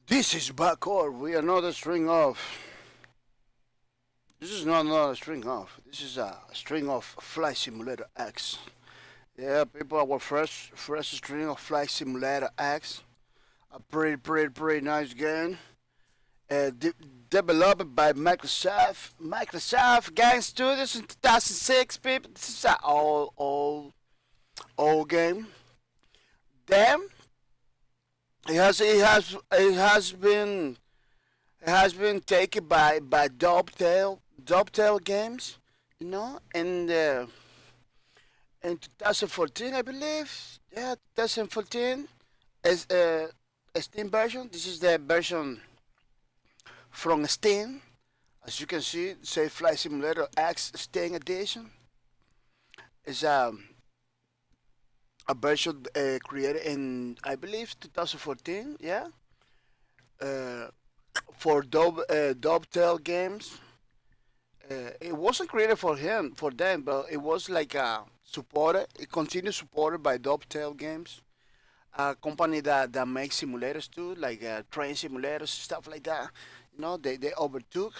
This is backward. We are not a string of. This is not a string of. This is a string of Flight Simulator X. Yeah, people, our first string of Flight Simulator X. A pretty nice game. Developed by Microsoft. Microsoft Game Studios in 2006. People, this is an old game. Damn, it has been taken by Dovetail Games, and in 2014, I believe. Yeah, 2014 is a Steam version. This is the version from Steam. As you can see, say Flight Simulator X Steam Edition is a version created in, I believe, 2014. Yeah, uh, for Dovetail Games. It wasn't created for them, but it was like supported. It continues supported by Dovetail Games, a company that makes simulators too, like train simulators, stuff like that. They overtook.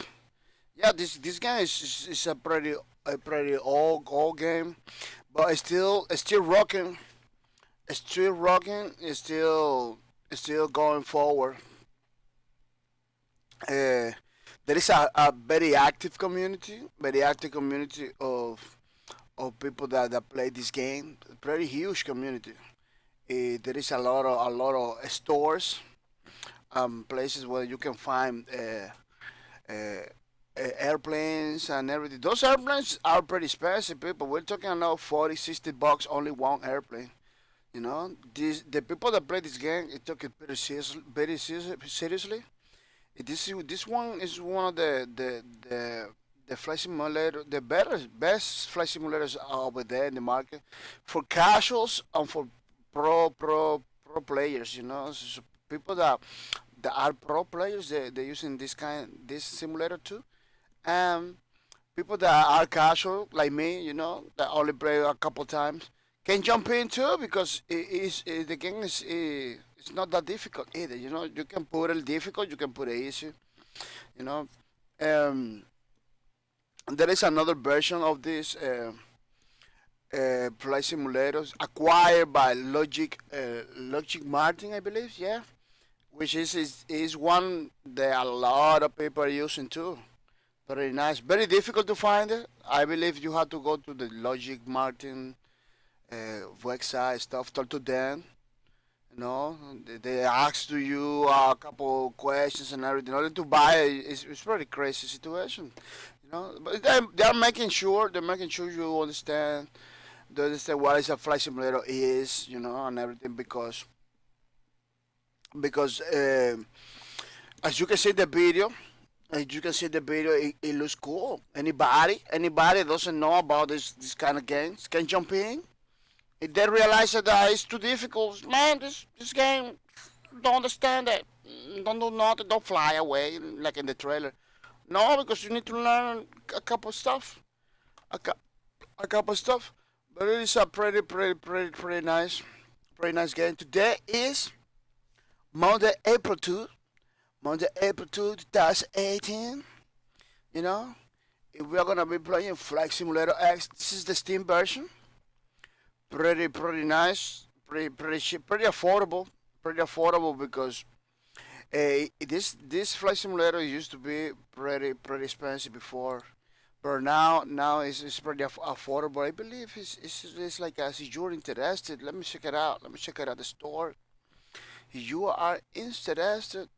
Yeah, this game is a pretty old game, but it's still rocking. It's still rocking. It's still going forward. There is a very active community of people that play this game. Pretty huge community. There is a lot of stores, places where you can find airplanes and everything. Those airplanes are pretty expensive, people. We're talking about 40, $60 only one airplane. The people that play this game, it took it very seriously. This one is one of the flight simulator, the best flight simulators over there in the market for casuals and for pro players. So people that are pro players, they using this simulator too. And people that are casual like me, that only play a couple times, can jump in too because the game it's not that difficult either. You can put it difficult, you can put it easy. You know, um, there is another version of this flight simulators acquired by Logic Martin, I believe. Yeah, which is one that a lot of people are using too. Very nice. Very difficult to find it. I believe you have to go to the Logic Martin website stuff. Talk to them. They ask to you a couple questions and everything. In order to buy it, it's pretty crazy situation. But they're making sure you understand. They understand what is a flight simulator is. And everything because as you can see the video. As you can see the video, it looks cool. Anybody doesn't know about this kind of games can jump in. If they realize that it's too difficult, man, this game don't understand it. Don't do nothing. Don't fly away like in the trailer. No, because you need to learn a couple stuff. A, cou- a couple stuff. But it is a pretty nice game. Today is Monday, April 2, 2018. You know, we are gonna be playing Flight Simulator X. This is the Steam version. Pretty nice. Pretty cheap. Pretty affordable because this flight simulator used to be pretty expensive before, but now it's pretty affordable. I believe it's like as if you're interested. Let me check it out. Let me check it out the store. You are interested.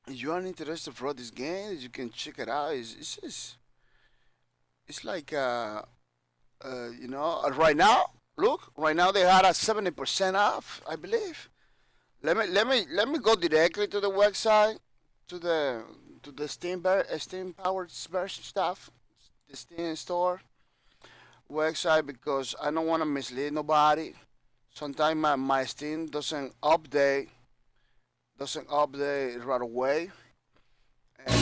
You are interested for this game. You can check it out. It's like right now. Look, right now they had a 70% off, I believe. Let me go directly to the website, to the Steam powered version stuff, the Steam store website because I don't want to mislead nobody. Sometimes my Steam doesn't update right away, and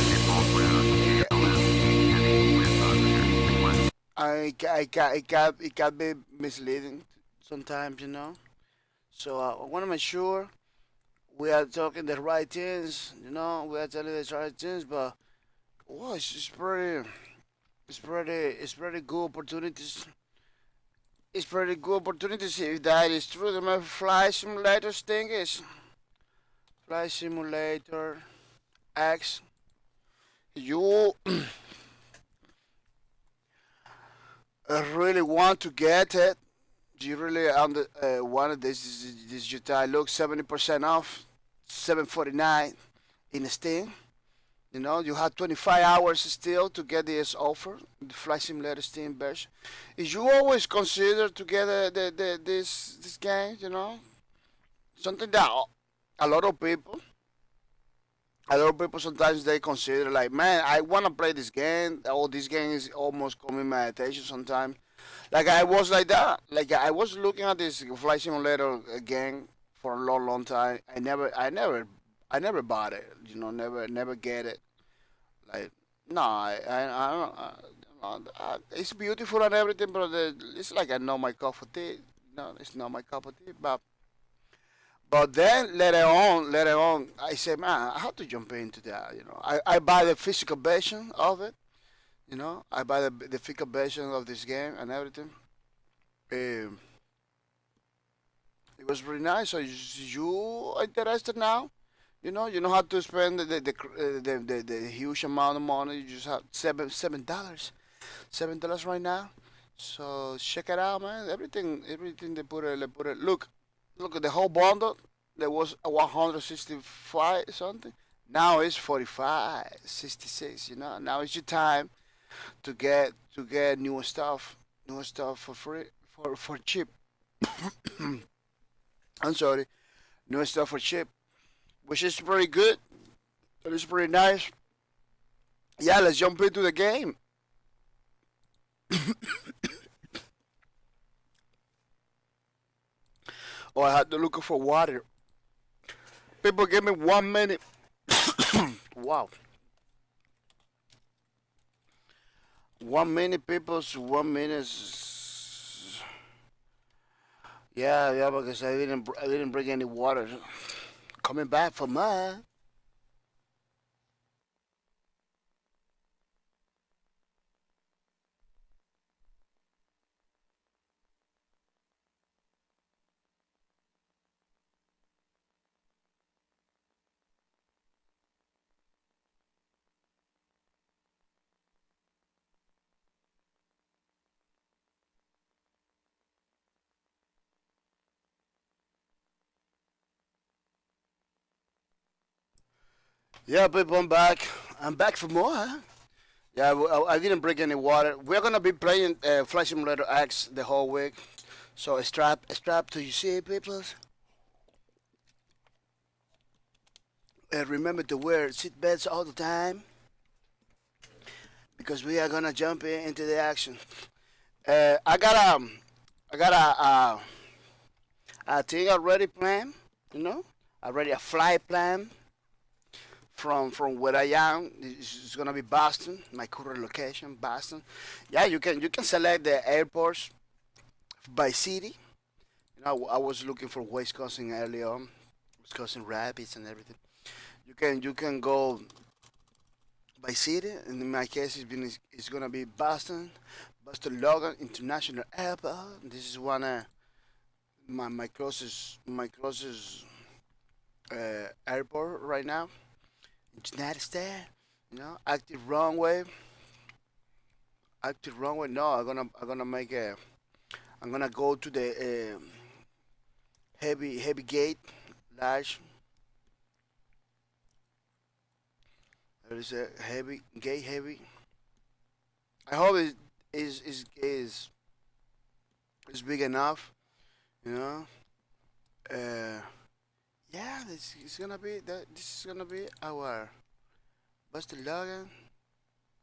it can be misleading sometimes. So I want to make sure. we are talking the right things, we are telling the right things, but it's pretty, it's pretty good opportunities. It's pretty good opportunities if that is true. The my flight simulators thing is flight simulator X. You really want to get it. You really wanted this Utah look 70% off, 749 in Steam. You have 25 hours still to get this offer, the Flight Simulator Steam version. Is you always consider to get this game? Something that a lot of people, a lot of people sometimes they consider like, man, I want to play this game. Oh, this game is almost coming my attention sometimes. Like I was like that. Like I was looking at this Flight Simulator game for a long, long time. I never bought it. Never get it. Like, no, I don't. It's beautiful and everything, but it's like I know my cup of tea. No, it's not my cup of tea. But then later on, I said, man, I have to jump into that. I buy the physical version of it. I buy the physical version of this game and everything. Um, it was really nice. So you are interested now? You know how to spend the huge amount of money. You just have $7 right now. So check it out, man. Everything they put it. Look at the whole bundle. There was a 165 something. Now it's 45, 66. Now it's your time to get new stuff for free for cheap. I'm sorry, new stuff for cheap, which is pretty good. It is pretty nice. Yeah, let's jump into the game. Oh, I had to look for water. People, give me 1 minute. Wow, 1 minute, people's 1 minute. Yeah, yeah, because I didn't bring any water. Coming back for mine. Yeah, people, I'm back. I'm back for more. Huh? Yeah, I didn't bring any water. We're gonna be playing Flight Simulator X the whole week. So strap to your seat, people. Remember to wear seat belts all the time because we are gonna jump into the action. I got a thing already planned. You know, already a flight plan from where I am. It's gonna be Boston, my current location, Boston. Yeah, you can select the airports by city. I was looking for Wisconsin early on, Wisconsin Rapids and everything. You can go by city. And in my case, it's gonna be Boston Logan International Airport. This is one my closest airport right now. United States. Active runway. No, I'm gonna make a. I'm gonna go to the heavy gate, large. There is a heavy gate, heavy. I hope it is big enough. You know. Uh, yeah, this is gonna be that. This is gonna be our Buster Logan.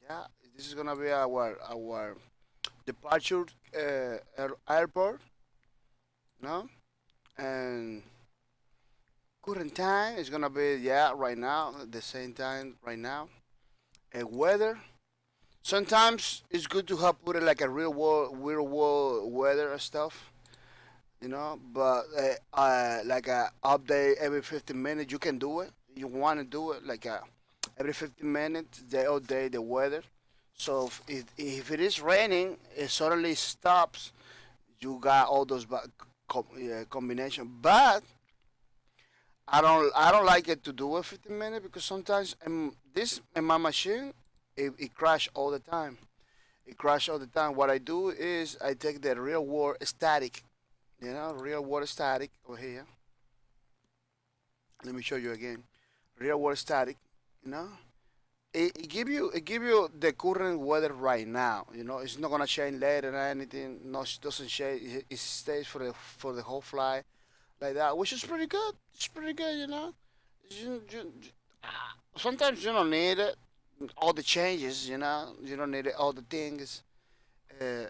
Yeah, this is gonna be our departure airport. No, and current time is gonna be, yeah, right now the same time right now. And weather. Sometimes it's good to have put it like a real world weather and stuff. you know. But like a update every 15 minutes, you can do it. You want to do it like every 15 minutes, the all day, the weather. So if it is raining, it suddenly stops. You got all those combination, but I don't like it to do it 15 minutes because sometimes this in my machine it crash all the time. It crash all the time. What I do is I take the real world static, real world static over here. Let me show you again. Real world static, you know. It give you the current weather right now. It's not gonna change later or anything. No, it doesn't change. It stays for the whole flight like that, which is pretty good. It's pretty good, you know. Sometimes you don't need it, all the changes, you know. You don't need it, all the things. Uh,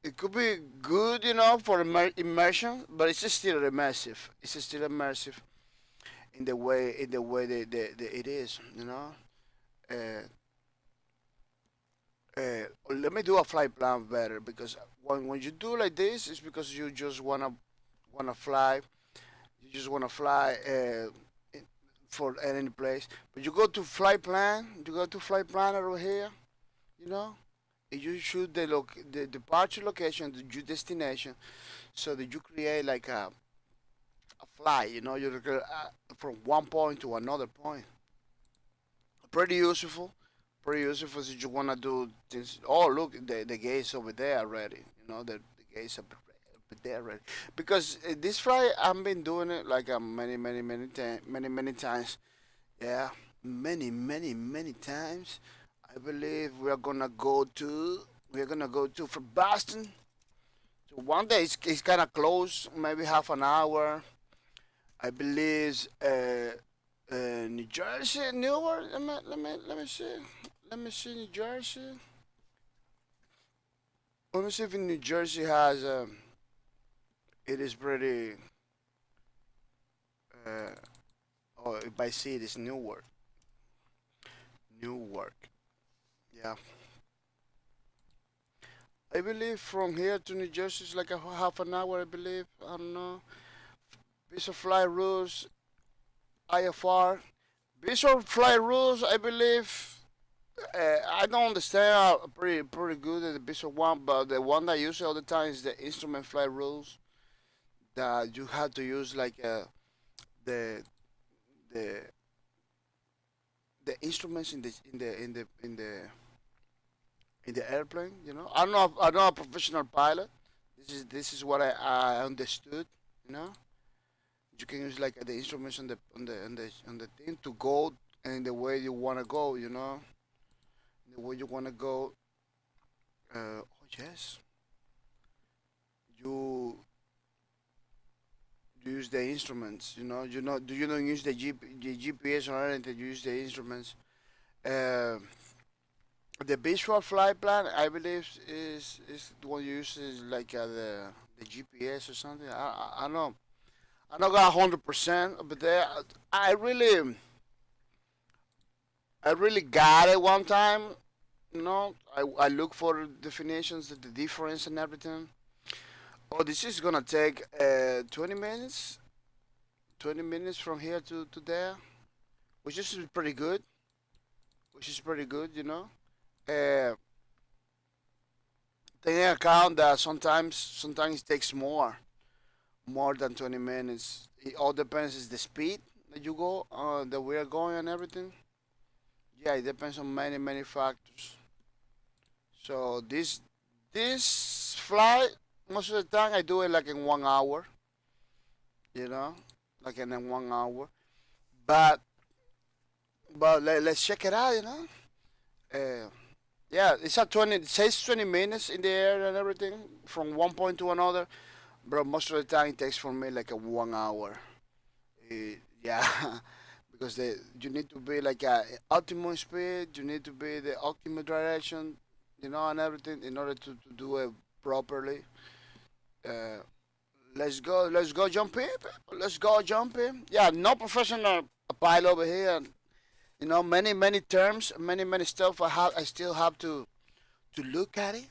it could be good, for immersion, but it's still immersive. It's still immersive in the way that it is, you know. Uh, Let me do a flight plan better because when you do like this, it's because you just wanna fly. You just wanna fly for any place. But you go to flight plan. You go to flight planner over here. You know, and you choose the departure location, your destination, so that you create like a flight. You from one point to another point. Pretty useful. Pretty useful if you wanna do things. Oh, look, the gates over there already. The gates are there already. Because this flight, I've been doing it like many times. Yeah, many times. I believe we're gonna go to for Boston. So one day it's kind of close, maybe half an hour. I believe New Jersey, Newark. Let me see. Let me see New Jersey. Let me see if New Jersey has. It is pretty. Uh, oh, by sea it is Newark. Newark. Yeah. I believe from here to New Jersey is like a half an hour. I believe. I don't know. Visa flight rules. IFR. Visa flight rules. I believe. I don't understand pretty good at the Visa one, but the one that I use all the time is the instrument flight rules that you have to use like the the the instruments in the airplane. I'm not a professional pilot. This is what I understood. You know, you can use like the instruments on the thing to go in the way you wanna go. The way you wanna go. Oh yes, you use the instruments. Do you don't use the GPS or anything? You use the instruments. Uh, the visual flight plan, I believe, is the one you use is like the GPS or something. I don't know. I don't got 100%, but I really I really got it one time. I look for definitions, the difference and everything. Oh, this is gonna take 20 minutes. 20 minutes from here to there, which is pretty good. Which is pretty good. Uh, Taking account that sometimes it takes more than 20 minutes. It all depends is the speed that you go, that we are going and everything. Yeah, it depends on many factors. So this flight, most of the time I do it like in 1 hour. You know, like in 1 hour. But let's check it out. Uh, yeah, it's at 20. It says 20 minutes in the air and everything from one point to another. Bro, most of the time it takes for me like a 1 hour. Yeah, because you need to be like a optimum speed. You need to be the optimal direction, and everything in order to do it properly. Uh, let's go jump in, people. Let's go jump in. Yeah, no professional pilot over here. Many terms, many stuff. I still have to look at it.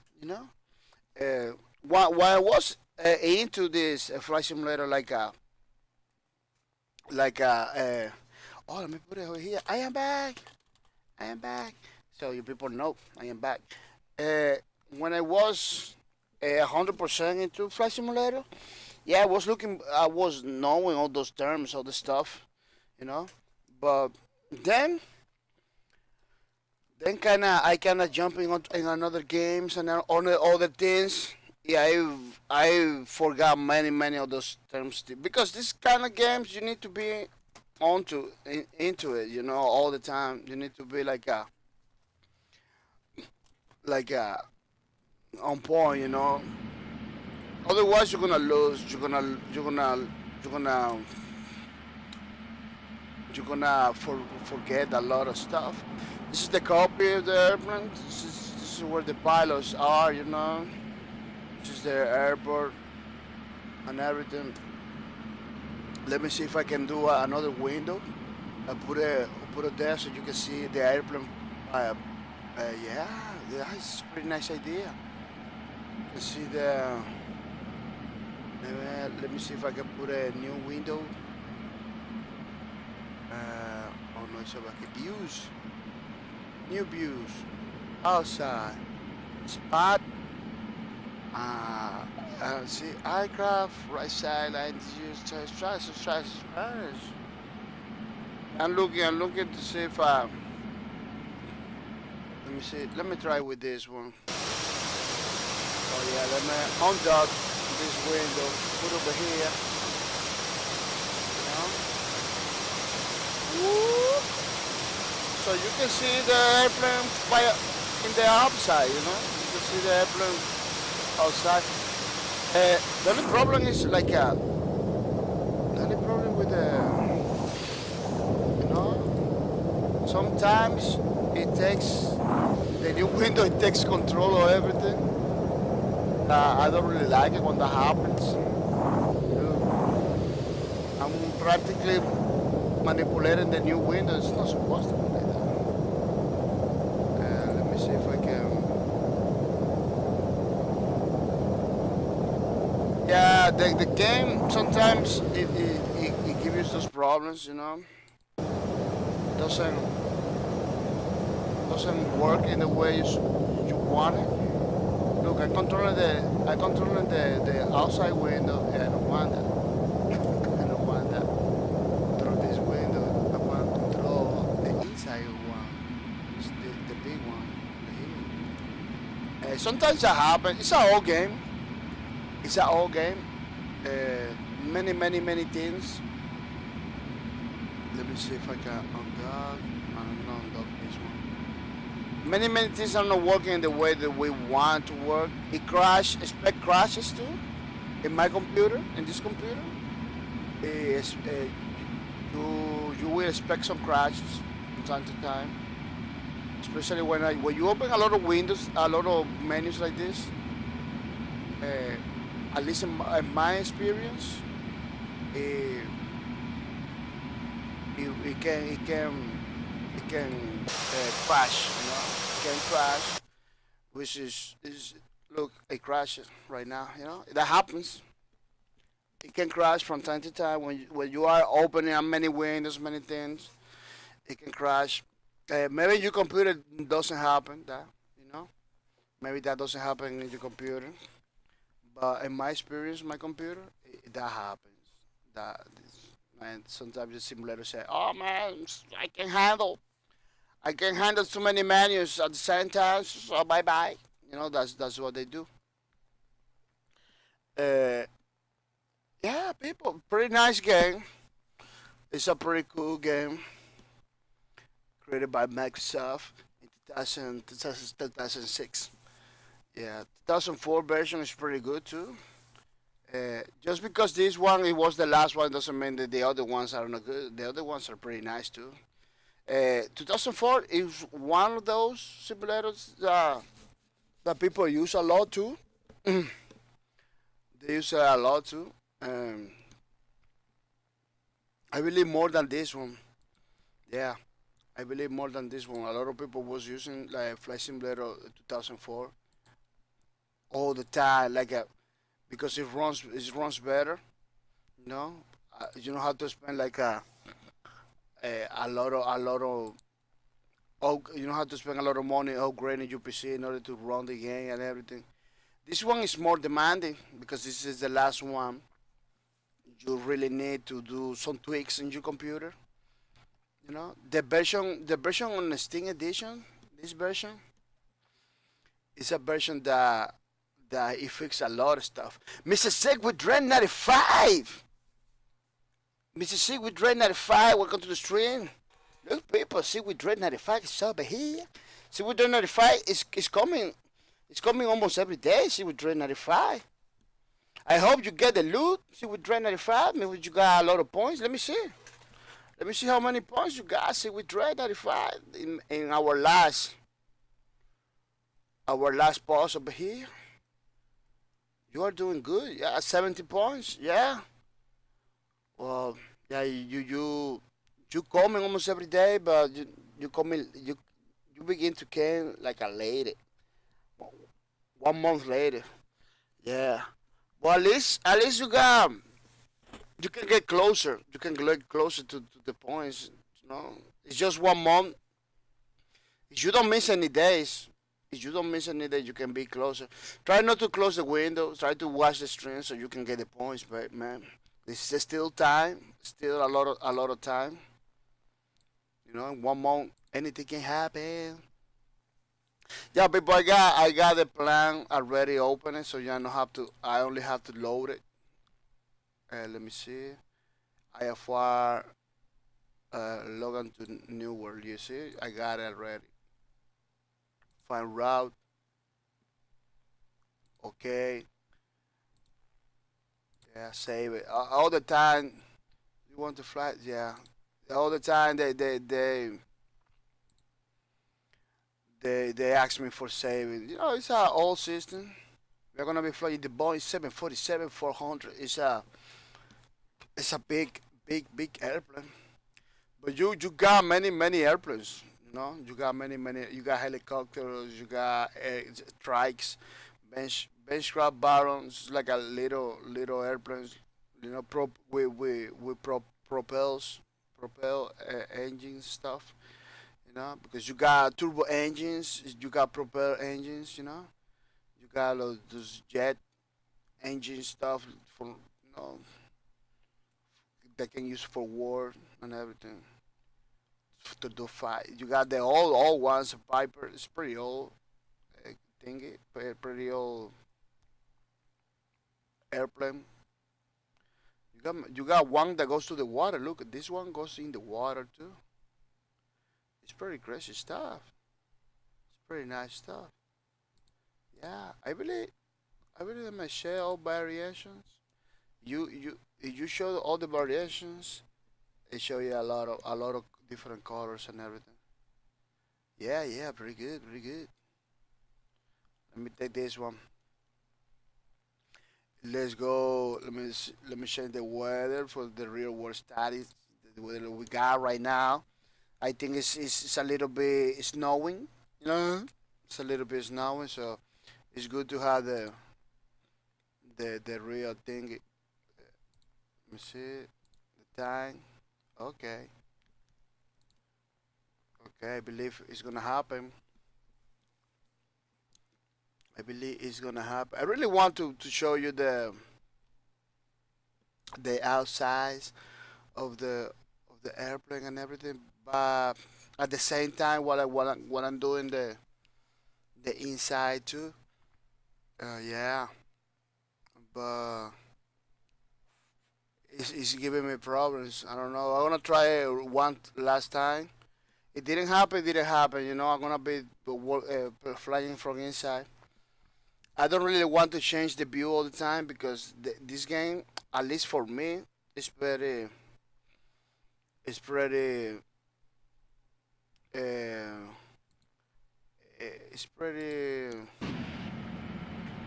While I was into this flight simulator oh, let me put it over here. I am back. I am back. So you people know I am back. Uh, when I was 100% into flight simulator, yeah, I was looking, I was knowing all those terms, all the stuff, you know. But then, I kinda jumping on in another games and on other things. Yeah, I forgot many of those terms because this kind of games you need to be into it, you know, all the time. You need to be like on point, you know. Otherwise, you're gonna lose. You're gonna forget a lot of stuff. This is the copy of the airplane. This is where the pilots are, you know. This is the airport and everything. Let me see if I can do another window. I put it there so you can see the airplane. Yeah, that's a pretty nice idea. You can see the. Let me see if I can put a new window. Oh no, it's about views. New views. Outside. Spot. See, aircraft, right side, line use, try. I'm looking to see if let me see, let me try with this one. Oh yeah, let me undock this window, put over here, you know. Woo! So you can see the airplane in the outside, you know. You can see the airplane outside. The only problem is the only problem with you know, sometimes it takes the new window. It takes control of everything. I don't really like it when that happens. I'm practically manipulating the new window. It's not supposed to be like that. Let me see if I can. Yeah, the game sometimes it gives you those problems, you know. Doesn't doesn't work in the way you want it. Look, I controlling the outside window. Yeah, I don't want that. I don't want that. Control this window. I want to control the inside one. It's the big one. Sometimes that happens. It's an old game. It's an old game. Many things. Let me see if I can undock. I don't know, undock this one. Many things are not working the way that we want to work. It expect crashes too. In my computer, in this computer, you will expect some crashes from time to time. Especially when you open a lot of windows, a lot of menus like this. Uh, at least in my experience, uh, it can crash. You know, it can crash, which is look, it crashes right now. You know that happens. It can crash from time to time when you are opening many windows, many things. It can crash. Maybe your computer doesn't happen that. You know, maybe that doesn't happen in your computer. But in my experience, my computer, that happens. And sometimes the simulator say, "Oh man, I can handle too many menus at the same time. So bye bye." You know, that's what they do. Uh, yeah, people, pretty nice game. It's a pretty cool game created by Microsoft in 2006. Yeah, 2004 version is pretty good too. Just because this one it was the last one doesn't mean that the other ones are not good. The other ones are pretty nice too. 2004 is one of those simulators that people use a lot too. They use it a lot too. Um, I believe more than this one. Yeah, I believe more than this one. A lot of people was using like Flight Simulator 2004 all the time, because it runs better. You know, you don't have to spend like a lot of you don't have to spend a lot of money upgrading your PC in order to run the game and everything. This one is more demanding because this is the last one. You really need to do some tweaks in your computer. You know, the version on the Steam Edition, this version is a version that it fixes a lot of stuff. Mr. Sick with Dread 95. Mr. Sick with Dread 95, welcome to the stream. Look, people, Sick with Dread 95 is over here. Sick with Dread 95 is coming. It's coming almost every day. Sick with Dread 95. I hope you get the loot. Sick with Dread 95. Maybe you got a lot of points. Let me see. Let me see how many points you got. Sick with Dread 95 in our last post over here. You are doing good. Yeah, 70 points. Yeah. Well, yeah, you coming almost every day, but you coming you begin to come like a lady, 1 month later. Yeah. Well, at least you can get closer. You can get closer to the points. You know, it's just 1 month. If you don't miss any days, you can be closer. Try not to close the window. Try to watch the stream so you can get the points, but man, this is still time. Still a lot of time. You know, in 1 month, anything can happen. Yeah, people, I got the plan already open, so you don't have to. I only have to load it. Let me see. IFR log on to new world. You see, I got it already. Find route. Okay. Yeah, save it. All the time. You want to fly? Yeah. All the time they ask me for saving. You know, it's our old system. We're gonna be flying the Boeing 747 400. It's a big airplane. But you got many airplanes. You know, you got many. You got helicopters. You got trikes, benchcraft barons, like a little airplanes. You know, propel engine stuff. You know, because you got turbo engines, you got propeller engines. You know, you got those jet engine stuff for that can use for war and everything to do fight. You got the old ones, Piper. It's pretty old uh, thingy, pretty old airplane. You got one that goes to the water. Look, this one goes in the water too. It's pretty crazy stuff. It's pretty nice stuff. Yeah, I believe I might share all variations. If you show all the variations, it show you a lot of different colors and everything. Yeah, yeah, pretty good, pretty good. Let me take this one. Let's go. Let me check the weather for the real world status. The weather we got right now. I think it's a little bit snowing. You know, it's a little bit snowing, so it's good to have the real thing. Let me see the time. Okay, okay. I believe it's gonna happen. I believe it's gonna happen. I really want to show you the outside of the airplane and everything, but at the same time, while I'm doing the inside too. Yeah, but it's giving me problems. I don't know. I'm gonna try it one last time. It didn't happen. It didn't happen. You know, I'm gonna be flying from inside. I don't really want to change the view all the time because this game, at least for me, is pretty, uh, it's pretty.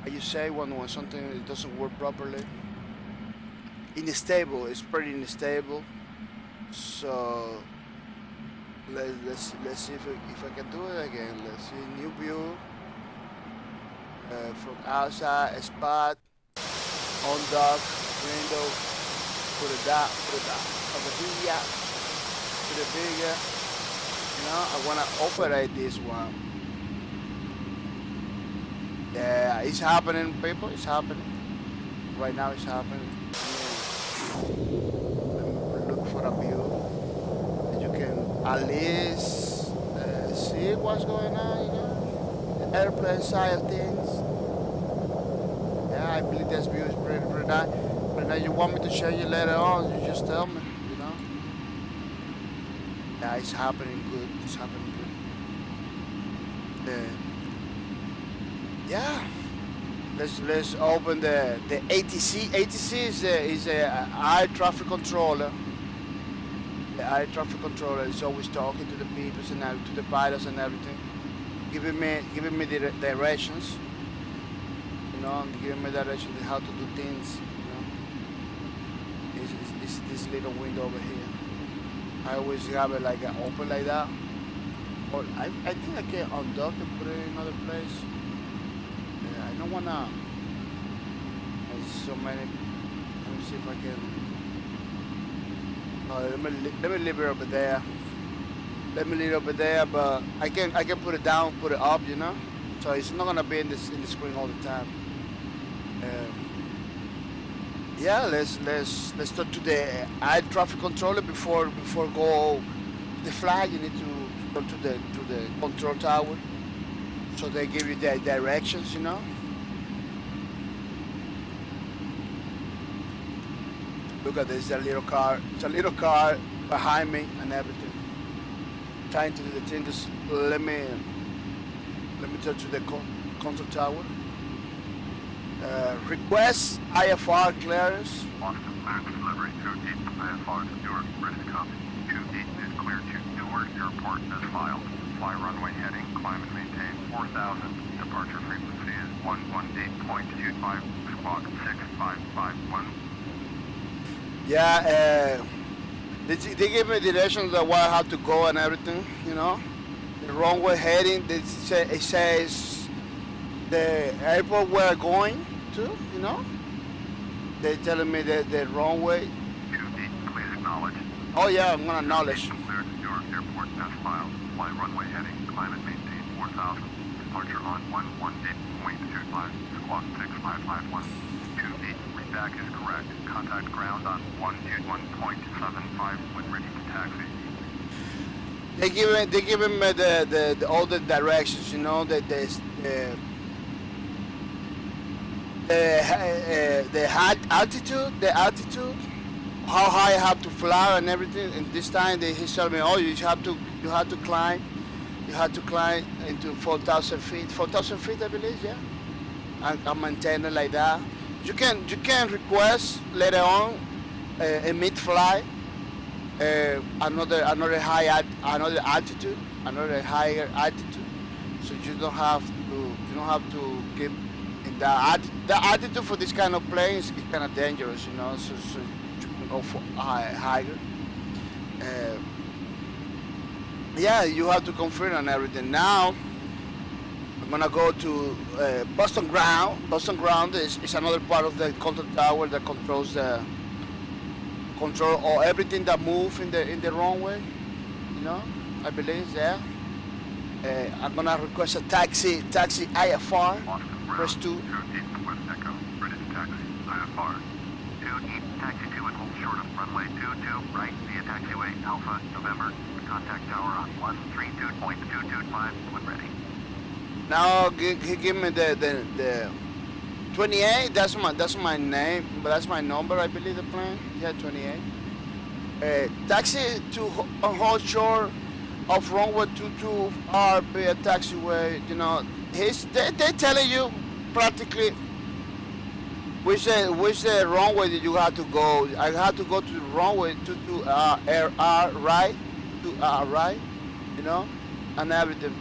How you say when something doesn't work properly? Unstable. It's pretty unstable. So let's see if I can do it again. Let's see new view from outside spot. on dock window, put it down over here, put it bigger. You know, I wanna operate this one. Yeah, it's happening, people. It's happening. Right now, it's happening. Look for a view. You can at least see what's going on. You know, the airplane side of things. Yeah, I believe this view is pretty nice. But now you want me to show you later on? You just tell me. You know. Yeah, it's happening good. It's happening good. Yeah. Let's open the ATC. ATC is a air traffic controller. The air traffic controller is always talking to the people and to the pilots and everything, giving me the directions. You know, giving me directions how to do things. You know, it's this little window over here. I always have it like open like that. Or I think I can undock and put it in another place. I don't wanna. There's so many. Let me see if I can. Let me leave it over there. Let me leave it over there, but I can put it down, put it up, you know. So it's not gonna be in the screen all the time. Yeah, let's talk to the air traffic controller before go the flag. You need to go to the control tower, so they give you the directions, you know. Look at this, a little car. It's a little car behind me and everything. Trying to do the thing. Just let me touch to the control tower. Request IFR clearance. Boston clearance delivery 28 IFR to Newark, ready to copy. 28 is clear to Newark Airport as filed. Fly runway heading, climb and maintain 4,000. Departure frequency is 118.25, squawk 6551. Yeah, they give me directions of where I have to go and everything, you know. The runway heading, it says the airport we're going to, you know. They're telling me that the runway. 28, please acknowledge. Oh yeah, I'm gonna acknowledge. Cleared to Newark Airport as filed. Fly runway heading, climb and maintain 4,000. Departure on 118.25, squawk 6551. 28, readback is correct. Contact ground on 121.75 when ready to taxi. They giving me the all the directions, you know, the altitude, how high I have to fly and everything. And this time he told me, oh, you have to climb into 4,000 feet, 4,000 feet, I believe, yeah. And I'm maintaining like that. You can request later on a mid-fly another higher altitude, higher altitude. So you don't have to keep in that the altitude for this kind of planes is kind of dangerous, you know. So you can go for higher. Yeah, you have to confirm and everything. Now I'm gonna go to Boston Ground. Boston Ground is another part of the control tower that controls or everything that moves in the runway. You know, I believe, yeah. I'm gonna request a taxi IFR. Press 2. 2 East West Echo, ready to taxi. IFR. 2 East, taxi 2 and hold short of runway 22 right via taxiway Alpha November. Contact tower on 132.225 when ready. Now he give me the 28. That's my name, but that's my number. I believe the plane. Yeah, 28. Taxi to hold short of runway 22 RP taxiway. You know, they telling you practically which the runway that you have to go. I have to go to the runway 22 right, right. You know, and everything.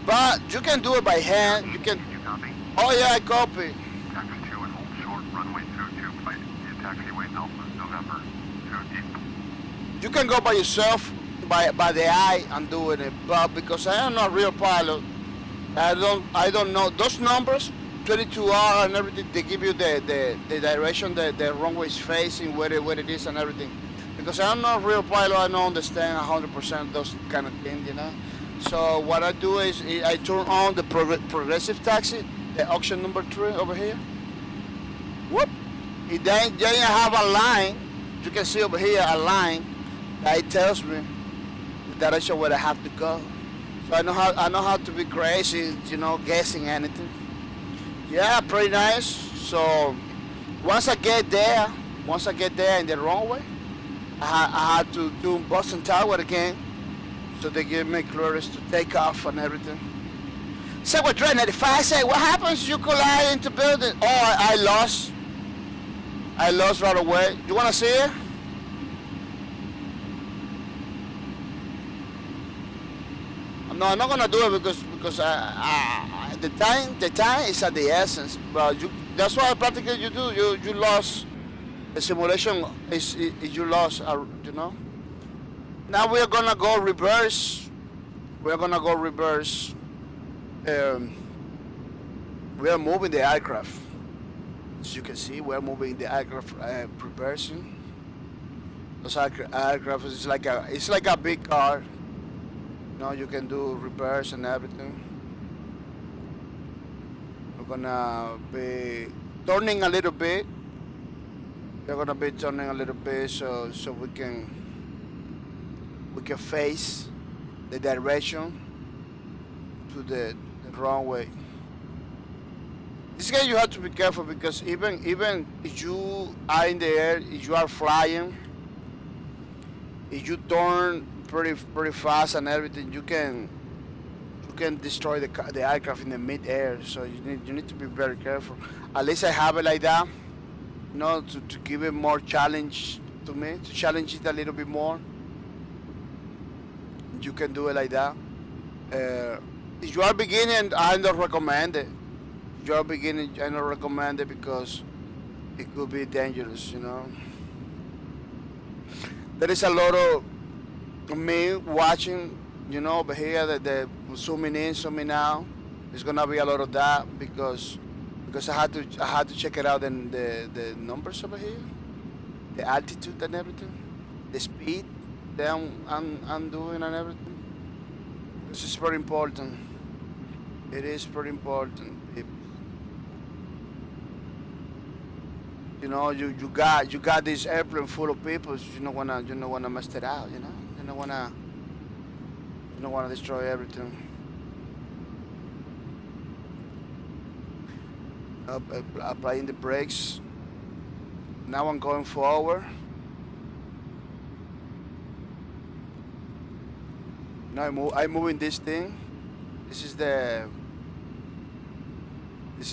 But you can do it by hand. You can. You copy? Oh yeah, I copy. Taxi 2 and hold short, runway 22, right via taxiway Alpha November. 2 East. You can go by yourself, by the eye, and doing it. But because I am not a real pilot, I don't know those numbers. 22R and everything. They give you the direction the runway is facing, where it is and everything. Because I'm not a real pilot, I don't understand 100% those kind of things, you know. So what I do is I turn on the progressive taxi, the option number 3 over here. Whoop! Then you have a line. You can see over here a line that it tells me the direction where I have to go. So I know how to be crazy, you know, guessing anything. Yeah, pretty nice. So once I get there in the runway, I had to do Boston Tower again. So they give me clearance to take off and everything. So we're trying 95. Say, what happens if you collide into building? Oh, I lost. I lost right away. You want to see it? No, I'm not gonna do it because the time is at the essence. But that's why practically you do. You lost. The simulation is you lost. You know. Now we are gonna go reverse. We are gonna go reverse. We are moving the aircraft. As you can see, we are moving the aircraft reversing. Those aircraft is like a big car. You know, you can do reverse and everything. We're gonna be turning a little bit. We're gonna be turning a little bit so we can face the direction to the runway. This guy you have to be careful because even if you are in the air, if you are flying, if you turn pretty fast and everything, you can destroy the aircraft in the mid-air. So you need to be very careful. At least I have it like that, you know, to give it more challenge to me, to challenge it a little bit more. You can do it like that. If you are beginning, I don't recommend it. If you are beginning, I don't recommend it because it could be dangerous, you know. There is a lot of me watching, you know, over here that they're zooming in, zooming out. There's gonna be a lot of that because I had to check it out and the numbers over here, the altitude and everything, the speed that I'm doing and everything. This is very important. It is very important. You know, you got this airplane full of people. You don't wanna mess it out. You know, you don't wanna destroy everything. Applying the brakes. Now I'm going forward. Now I'm moving this thing. This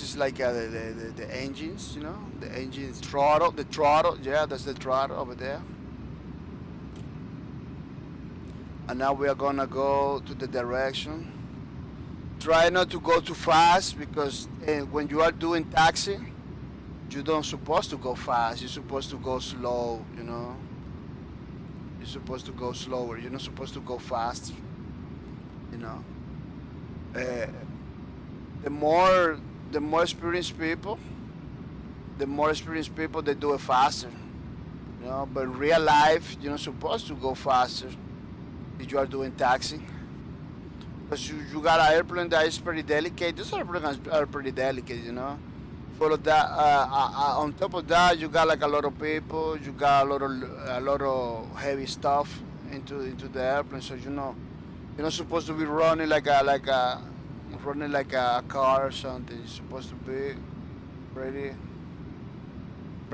is like the engines, you know, the engines throttle, the throttle. Yeah, that's the throttle over there. And now we are gonna go to the direction. Try not to go too fast because when you are doing taxi, you don't supposed to go fast. You're supposed to go slow, you know. You're supposed to go slower. You're not supposed to go faster, you know. The more experienced people, they do it faster, you know. But in real life, you're not supposed to go faster if you are doing taxi. Because you got an airplane that is pretty delicate. These airplanes are pretty delicate, you know. Full of that. On top of that, you got like a lot of people. You got a lot of heavy stuff into the airplane. So you know, you're not supposed to be running like a car or something. You're supposed to be pretty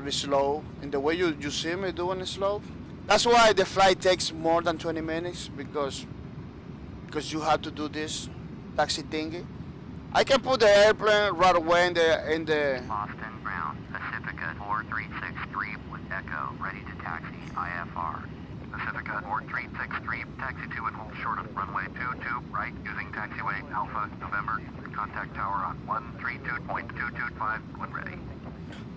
slow. In the way you see me doing it slow. That's why the flight takes more than 20 minutes because you have to do this taxi thingy. I can put the airplane right away in the Boston Ground, Pacifica 4363 with Echo, ready to taxi IFR. Pacifica 4363, taxi to and hold short of runway 22 right using taxiway Alpha November. Contact tower on 132.225 when ready.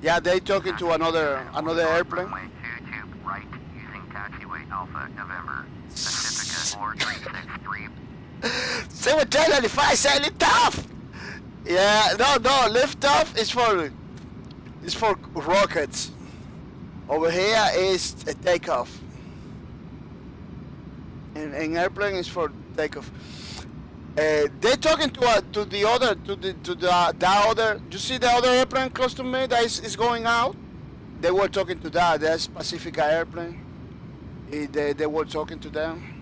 Yeah, they talking to another airplane. Runway 22 right using taxiway Alpha November. Pacifica 4363. Say what 1095 say it tough. Yeah, no, lift off is for rockets. Over here is a takeoff. And airplane is for takeoff. They're talking to the other the other. You see the other airplane close to me that is going out. They were talking to that Pacific airplane. They were talking to them.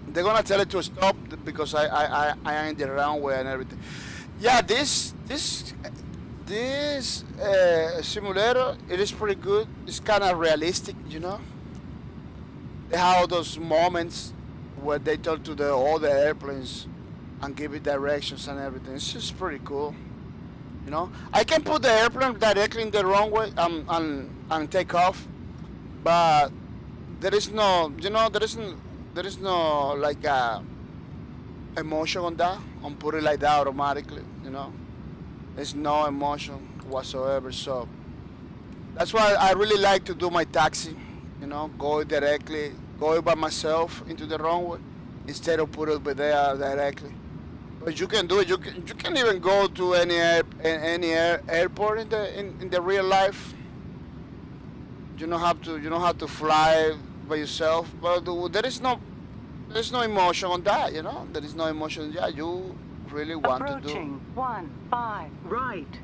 They're gonna tell it to stop because I am in the runway and everything. Yeah, this simulator, it is pretty good. It's kind of realistic, you know. They have those moments where they talk to the all the airplanes and give it directions and everything. It's just pretty cool, you know. I can put the airplane directly in the runway and take off, but there is no, you know, there is no like emotion on that. On put it like that automatically, you know. There's no emotion whatsoever. So that's why I really like to do my taxi, you know, go by myself into the runway instead of put it over there directly. But you can do it. You can even go to any airport in the real life. You don't have to fly by yourself. But there's no emotion on that. You know, there is no emotion. Yeah, you really want to do. Approaching 15 right.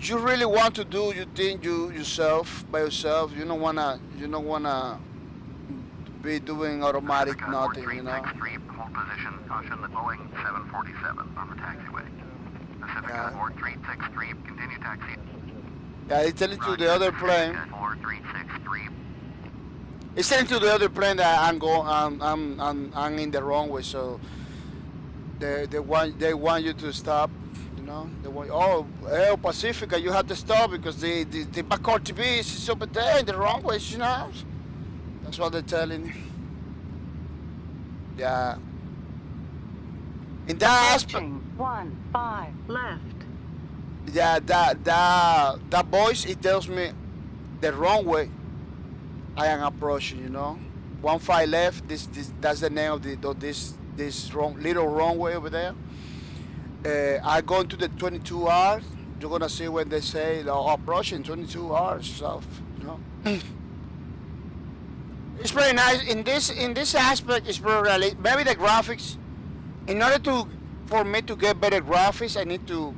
You really want to do your thing yourself by yourself. You don't wanna be doing automatic Pacific nothing, you know. 4363, hold position, caution the Boeing 747 on the taxiway. Pacific Yeah. 4363, continue taxi. Yeah, it's telling to the other plane. 4363. It's telling to the other plane that I'm in the wrong way, so they want you to stop. You know, they want Pacifica, you have to stop because the backcourt TV is over there in the wrong way. You know, that's what they're telling you. Yeah. In that aspect, Approaching 15 left. yeah, that voice, it tells me the wrong way I am approaching. You know, 15 left. That's the name of this little runway over there. I go into the 22 hours. You're gonna see when they say approaching 22 hours. So, you know, it's pretty nice. In this aspect, it's pretty realistic. Maybe the graphics. In order for me to get better graphics, I need to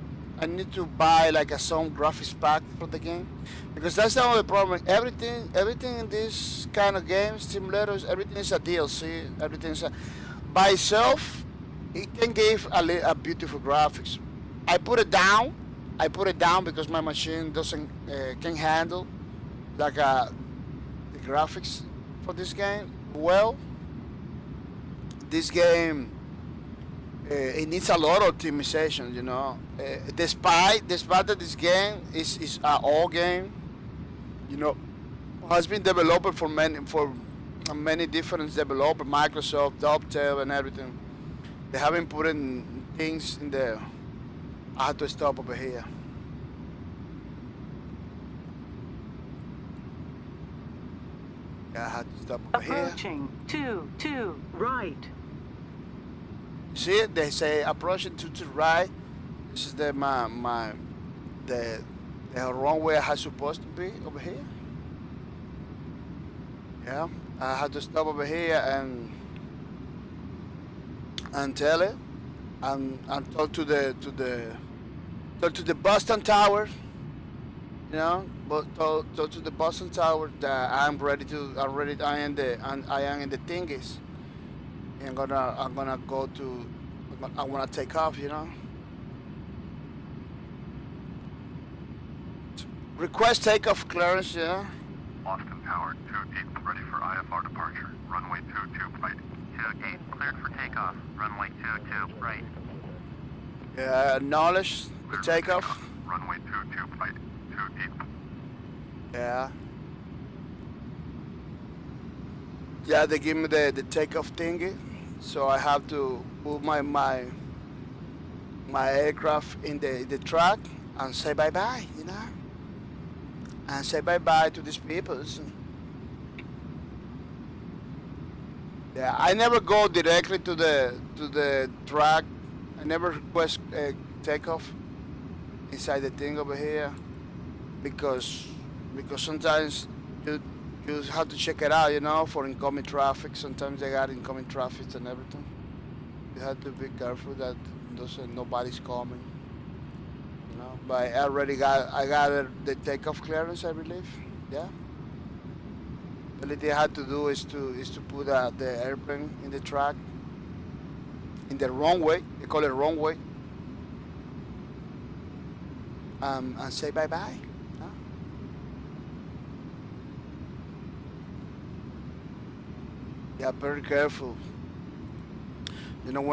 buy like some graphics pack for the game, because that's the only problem. Everything in this kind of games, simulators, everything is a DLC. Everything is by itself. It can give a beautiful graphics. I put it down because my machine doesn't can handle like the graphics for this game. Well, this game it needs a lot of optimization. You know, despite that this game is an old game, you know, has been developed for many different developers, Microsoft, Dovetail, and everything. They haven't put in things in there. I have to stop over here. Yeah, I have to stop over here. Approaching 2 right. See it? They say approaching to right. This is the the wrong way I supposed to be over here. Yeah, I had to stop over here and tell it and talk to the Boston Tower, you know, but talk to the Boston Tower that I am in the thingies. I'm gonna go to, I wanna take off, you know. Request takeoff clearance, yeah. Austin Tower 28, ready for IFR departure. Runway 22 right. 28, cleared for takeoff. Runway 22 right. Yeah, acknowledge the Cleared for takeoff. Runway 22 right. 28. Yeah. Yeah, they give me the takeoff thingy, so I have to put my aircraft in the track and say bye bye, you know, and say bye bye to these people. Yeah, I never go directly to the track I never request takeoff inside the thing over here because sometimes you you have to check it out, you know, for incoming traffic. Sometimes they got incoming traffic and everything. You have to be careful that nobody's coming, you know. But I got the takeoff clearance, I believe. Yeah. The only thing I had to do is to put the airplane in the track in the runway. They call it runway. And say bye bye. Huh? Yeah, very careful. You don't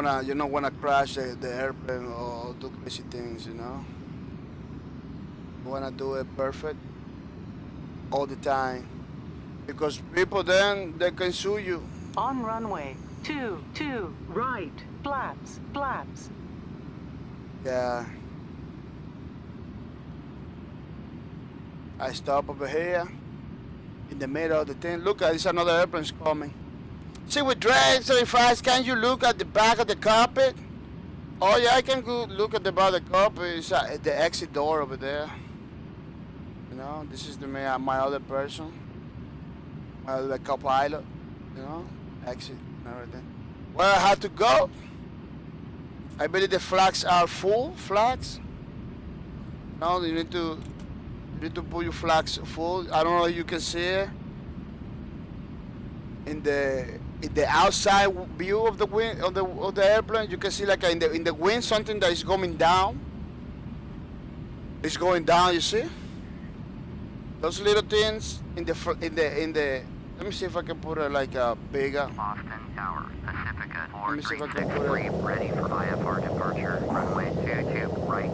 wanna crash the airplane or do crazy things. You know, you wanna do it perfect all the time because people then they can sue you. On runway 22, right. Flaps, flaps. Yeah. I stop over here in the middle of the thing. Look, there's another airplane's coming. See, with drag so fast, can you look at the back of the cockpit? Oh yeah, I can go look at the back of the cockpit. It's the exit door over there. You know, this is my other person, my other co-pilot. You know, exit and everything. Where I had to go? I believe the flags are full flags. No, you need to put your flags full. I don't know if you can see it in the outside view of the wing of the airplane. You can see like in the wind something that is going down. It's going down. You see those little things in the. Let me see if I can put it like a bigger. Boston Tower, Pacifica Let me see if I can put 4363, it ready for IFR departure, runway 22, right.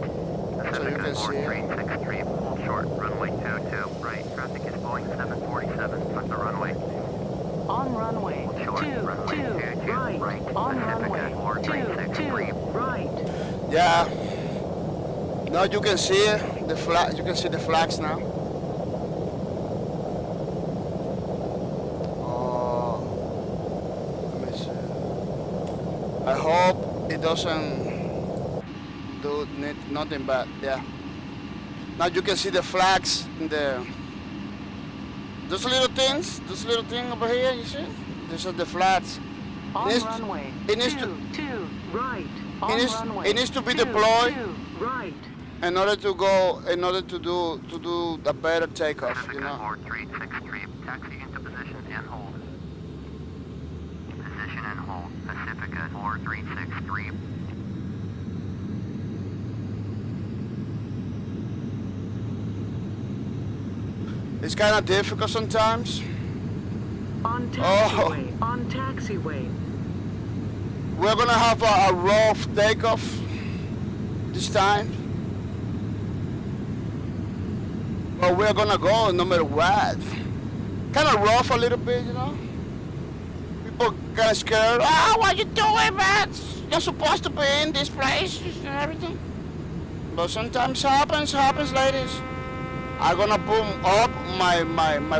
so you can see it. 4363, hold short, runway 22, right. Traffic is Boeing 747, on the runway. On runway Hold short, runway 22, right. On runway 22, right. Yeah. Now you can see it. The flag. You can see the flags now. Let me see. I hope it doesn't do nothing bad. Yeah. Now you can see the flags in the. Those little things over here. You see? These are the flags. On needs- runway it needs 22, right. On runway it needs to be deployed 22, right. in order to do a better takeoff. You Pacifica know. 4363, taxi into position and hold. Position and hold, Pacifica 4363. It's kind of difficult sometimes. On Oh. taxiway, on taxiway. We're gonna have a rough takeoff this time, but we're gonna go no matter what. Kind of rough a little bit, you know. People kind of scared. Ah, what you doing, man? You're supposed to be in this place and everything. But sometimes happens, ladies. I'm gonna boom up my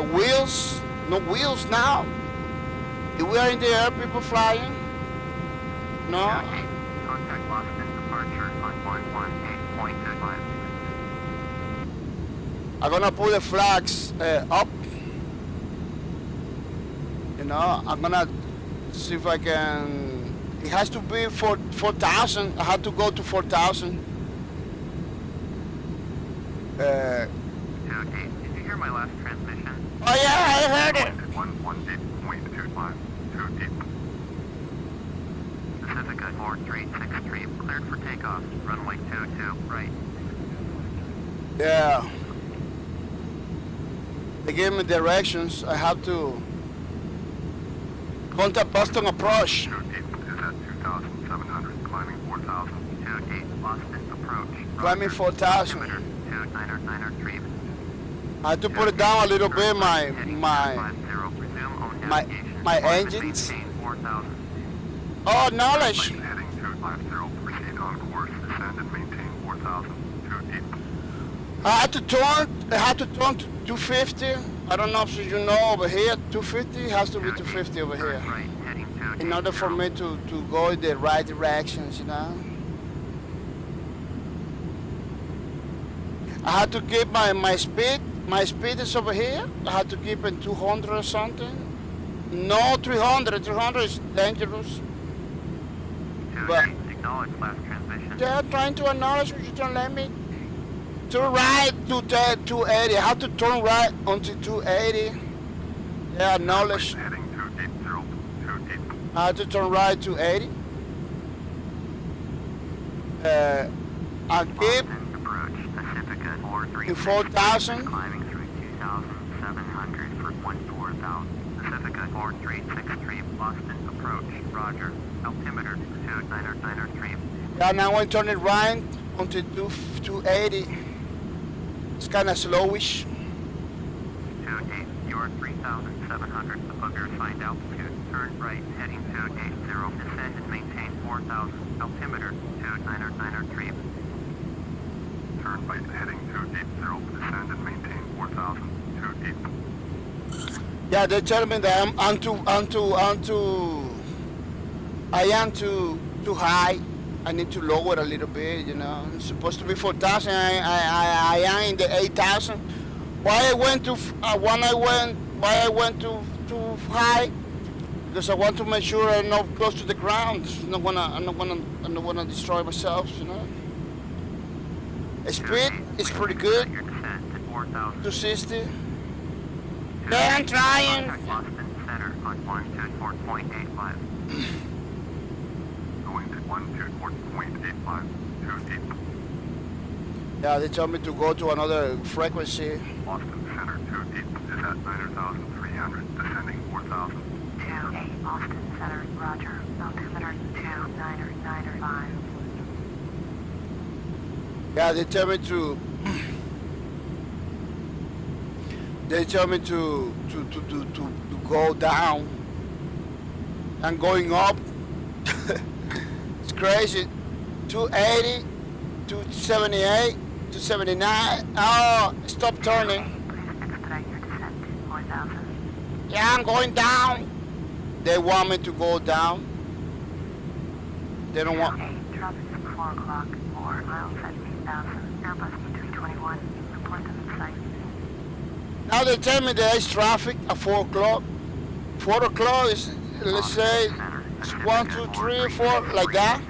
wheels. No wheels now. If we are in the air, people flying. No. Contact Boston departure on 118.25. I'm gonna put the flags up. You know, I'm gonna see if I can. It has to be 4,000. I have to go to 4,000. Okay, did you hear my last transmission? Oh yeah, I heard it. 118.25, too deep. Pacifica 4363, cleared for takeoff, runway 22, right. Yeah. They gave me directions. I have to contact Boston approach. Too deep is at 2,700, climbing 4,000. Too deep, Boston approach. Climbing 4,000. Altimeter 2993. I have to put it down a little bit. My engines. Oh, knowledge. Heading 250, proceed on course, descend and maintain 4,000. Too deep. I had to turn to 250. I don't know if you know over here. 250 has to be 250 over here. Right, heading In order for me to go in the right directions, you know. I had to keep my speed. My speed is over here. I had to keep in 200 or something. No, 300. 300 is dangerous. But Acknowledge last transmission. they're trying to acknowledge what you don't let me. Turn right to 280. I have to turn right onto 280. Yeah, acknowledge. Heading 280. I have to turn right to 80. I keep Approach Pacifica 436. in 4,000. Climbing through 2,700 for 14,000. Pacifica 4363 Boston approach. Roger. Altimeter 2993. Yeah, now I turn it right onto 280. It's kind of slowish. 28. You are 3,700 above your assigned altitude. Turn right, heading 280. Descend and maintain 4,000. Altimeter 2993. Turn right, heading 280. Descend and maintain 4,000. 280. Yeah, they tell me that I am too high. I need to lower a little bit, you know. It's supposed to be 4,000. I am in the 8,000. Why I went too high? Because I want to make sure I'm not close to the ground. I'm not gonna destroy myself, you know. Speed is pretty good. Your descent to 4,000. 260. Yeah, I'm trying. Contact Boston Center on 124.85. Going to 124.85. 280. Yeah, they told me to go to another frequency. Boston Center 280 is at 9,300. Descending 4,000. 28 Boston Center, Roger. Altimeter 2995. Yeah, they tell me to. They tell me to go down. I'm going up. It's crazy. 280, 278, 279. Oh, stop turning. Please expedite your descent to 4,000. Yeah, I'm going down. They want me to go down. They don't want. 28, traffic is 4 o'clock, 4 miles at 8,000. Airbus E321, report them in sight. Now they tell me there is traffic at 4 o'clock. 4 o'clock is, let's say, it's 1, 2, 3, 4, like that.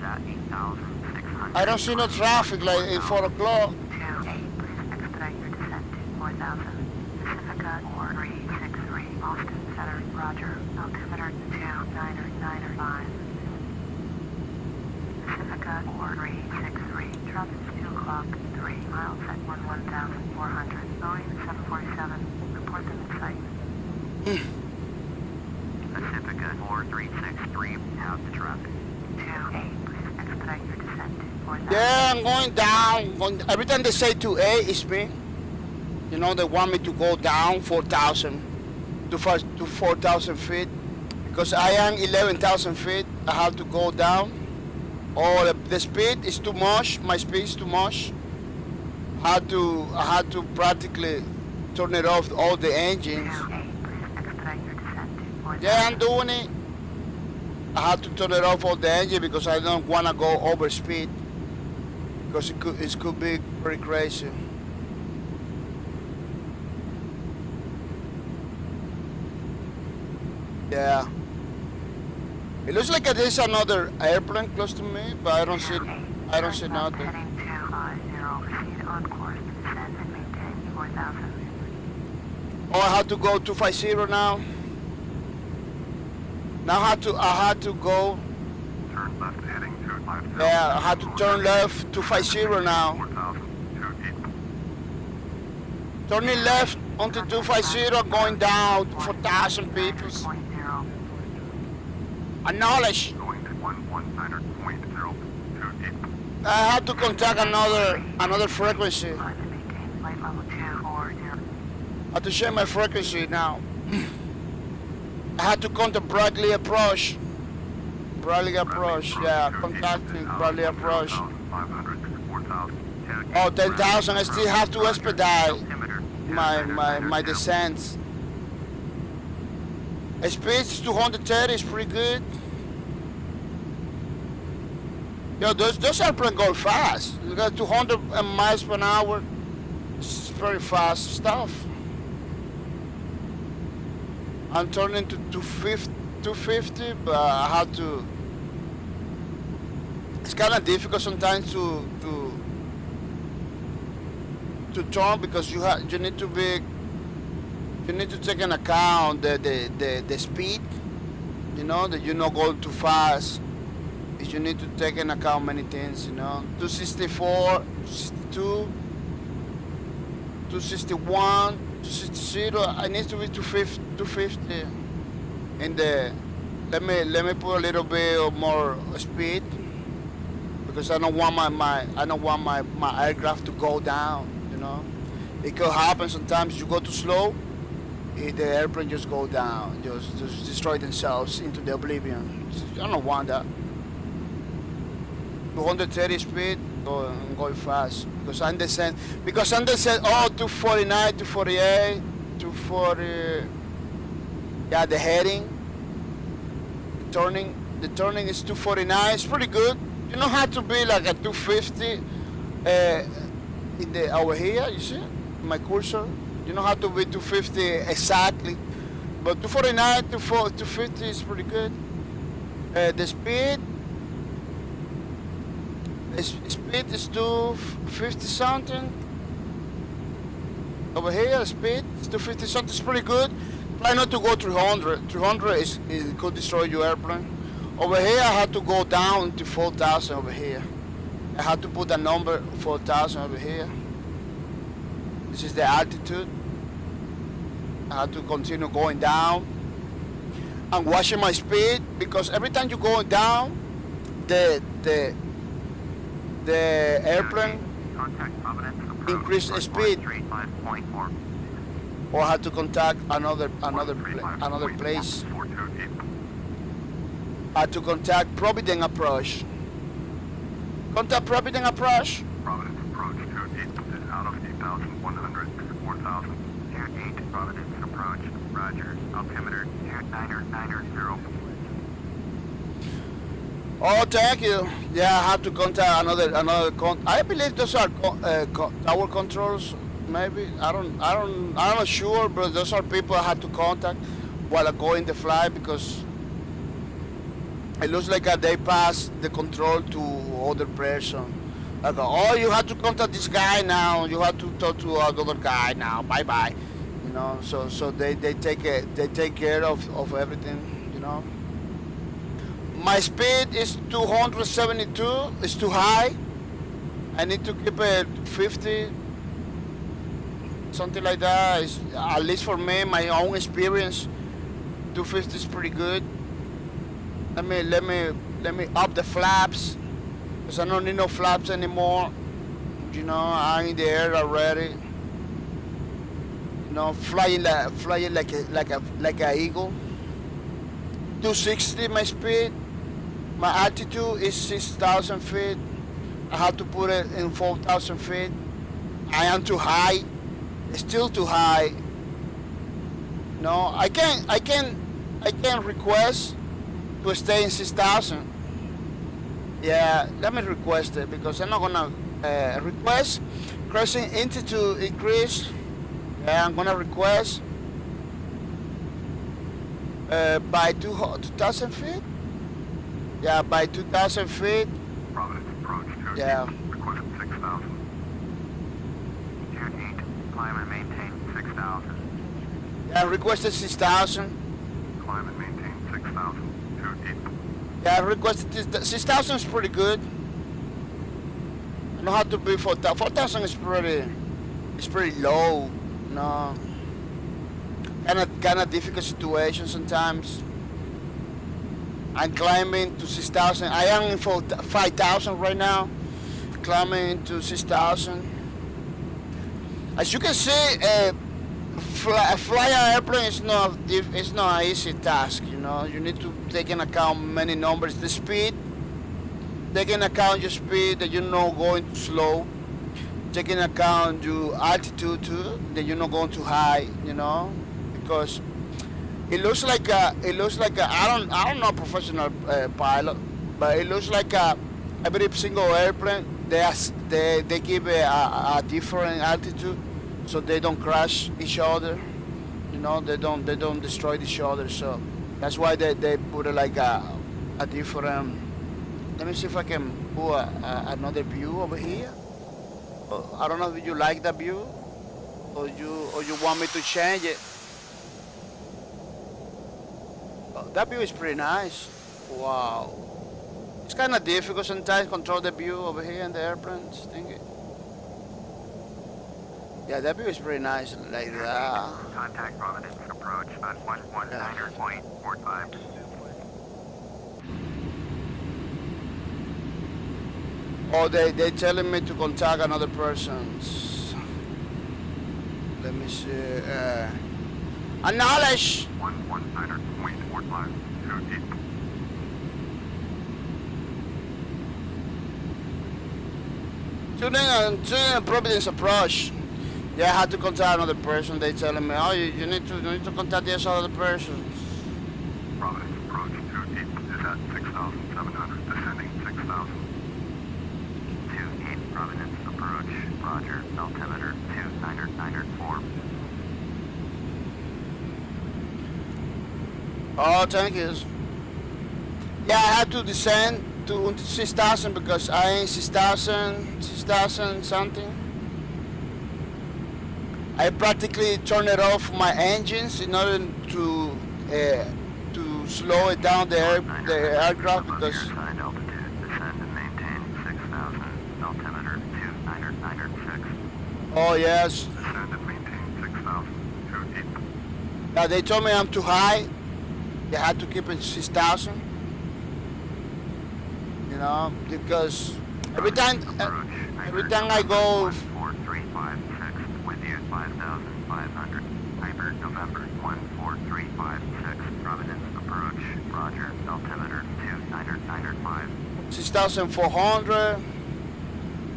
I don't see no traffic like at 4 o'clock. 28, please expedite your descent to 4,000. Pacifica 4363, Boston Center, Roger. Altimeter 2995. Pacifica 4363, traffic is 2 o'clock, 3 miles at 1,400. Boeing 747, report them in sight. Pacifica 4363 have the traffic. 28, please expedite your descent to 4,000. Yeah, I'm going down. Every time they say 2A, it's me. You know, they want me to go down 4,000 to 4,000 feet. Because I am 11,000 feet, I have to go down. Oh, the speed is too much. My speed is too much. I had to practically turn it off all the engines. 28, please expedite your descent to 4,000. Yeah, I'm doing it. I had to turn it off all the engine because I don't want to go over speed. Because it could be pretty crazy. Yeah. It looks like there's another airplane close to me, but I don't see nothing. Heading 250, proceed on course to descend and maintain 4,000. Oh, I have to go 250 now. Now I had to go. Turn left heading 250. Yeah, I had to turn left 250 now. 4,000. Turning left onto 250, going down 4,000 people. 280. Acknowledge. Going to 119.0. I have to contact another frequency. Climb and maintain flight level 240. I have to change my frequency now. I had to contact Bradley Approach. Bradley Approach, yeah, contacting Bradley Approach. 500, 4,000. Oh, 10,000, I still have to expedite my descents. Speed 230 is pretty good. Yo, those airplanes go fast. You got 200 miles per hour. very fast stuff. I'm turning to 250, but I have to. It's kind of difficult sometimes to turn because you need to take into account the speed. You know that you're not going too fast. You need to take into account many things. You know, 264, 262, 261, 260. I need to be 250. And let me put a little bit of more speed because I don't want my aircraft to go down. You know, it could happen sometimes. You go too slow, the airplane just go down, just destroy themselves into the oblivion. I don't want that. 230 speed, I'm going fast because I understand. Oh, 249, 248, 240. Yeah, the heading, the turning is 249. It's pretty good. You don't have to be like a 250 in the over here. You see my cursor. You don't have to be 250 exactly, but 249 to 250 is pretty good. The speed is 250 something. Over here, the speed is 250 something. It's pretty good. Try not to go 300. 300 it could destroy your airplane. Over here, I had to go down to 4,000 over here. I had to put a number 4,000 over here. This is the altitude. I had to continue going down and watching my speed because every time you go down, the airplane increase the speed. Or I had to contact another place. I had to contact Providence approach. Contact Providence approach. Providence approach 28 is out of 8,100, 4,000. 8 Providence approach, roger, altimeter 990. Oh, thank you. Yeah, I have to contact another I believe those are tower controls. Maybe I'm not sure, but those are people I had to contact while I go in the flight because it looks like they pass the control to other person. I go, oh, you have to contact this guy now. You have to talk to another guy now. Bye bye. You know, so they take care of everything. You know. My speed is 272. It's too high. I need to keep it 50, something like that. It's, at least for me, my own experience, 250 is pretty good. Let me up the flaps, because I don't need no flaps anymore. You know, I'm in the air already. You know, flying like a eagle. 260 my speed. My altitude is 6,000 feet. I have to put it in 4,000 feet. I am too high. It's still too high. No, I can request to stay in 6,000. Yeah, let me request it because I'm not gonna request crossing altitude increase. Yeah, I'm gonna request by 2,000 feet. Yeah, by 2,000 feet. Providence approach 2 Yeah. request 6,000. 8, climb and maintain 6,000. Yeah, I requested 6,000. Climb and maintain 6,000. 28. Yeah, I requested 6,000 is pretty good. I don't have to be 4,000. 4,000 is pretty low. No. Kind of difficult situation sometimes. I'm climbing to 6,000. I am in 5,000 right now. Climbing to 6,000. As you can see, fly an airplane is not an easy task. You know, you need to take into account many numbers. The speed, take into account your speed that you're not going too slow. Take into account your altitude too, that you're not going too high. You know, because it looks like I don't know professional pilot, but it looks like every single airplane they give a different altitude. so they don't crash each other. You know, they don't destroy each other. So that's why they put like a different. Let me see if I can put another view over here. I don't know if you like that view, or you want me to change it. That view is pretty nice. Wow. It's kind of difficult sometimes control the view over here in the airplanes thingy. Yeah, that view is pretty nice like that. Contact Providence approach on 119.45. Oh, they telling me to contact another person. Let me see. Acknowledge. 119.45. 2 deep. Tuning Providence approach. Yeah, I had to contact another person. They telling me, oh, you need to contact this other person. Providence approach 2 deep is at 6,700. Descending 6,000. 28 Providence approach. Roger. Altimeter 2994. Oh, thank you. Yeah, I had to descend to 6,000 because I ain't 6,000 something. I practically turned it off my engines in order to slow it down the aircraft because. Assigned altitude. Descend and maintain 6,000. Altimeter 2996. Oh yes. Descend and maintain 6,000. 2 deep. Yeah, they told me I'm too high. They had to keep it 6,000. You know, because every time I go. 14356 with you 5,500. Hyper November 14356. Providence approach. Roger. Altimeter 2995. 6,400,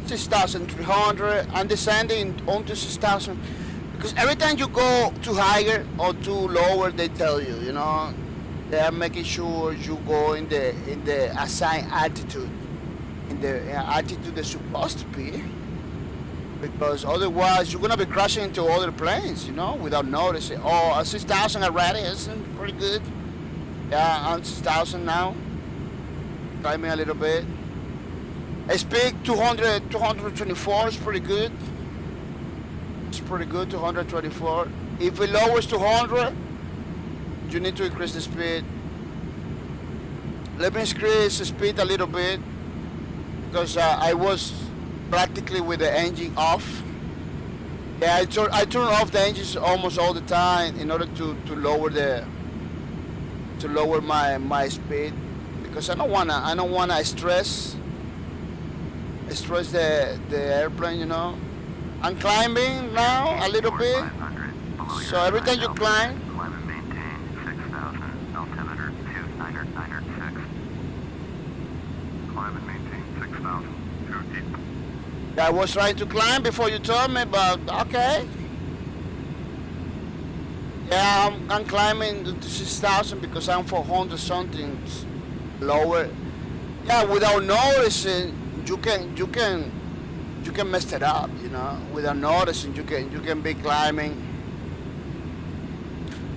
6,300, and descending onto 6,000. Because every time you go too higher or too lower, they tell you, you know, they are making sure you go in the assigned altitude, in the altitude they're supposed to be. Because otherwise, you're gonna be crashing into other planes, you know, without noticing. Oh, 6,000 already, isn't pretty good. Yeah, I'm 6,000 now. Climbing a little bit. Speed 224 is pretty good. It's pretty good, 224. If it lowers to 100, you need to increase the speed. Let me increase the speed a little bit because I was practically with the engine off. Yeah, I turn off the engines almost all the time in order to lower my speed because I don't wanna stress the airplane, you know. I'm climbing now a little bit, so every time you climb. Climb and maintain 6,000. Altimeter 2996. Climb and maintain 6,000. 2 deep. I was trying to climb before you told me, but okay. Yeah, I'm climbing to 6,000 because I'm 400 something lower. Yeah, without noticing, you can mess it up, you know. Without noticing, you can be climbing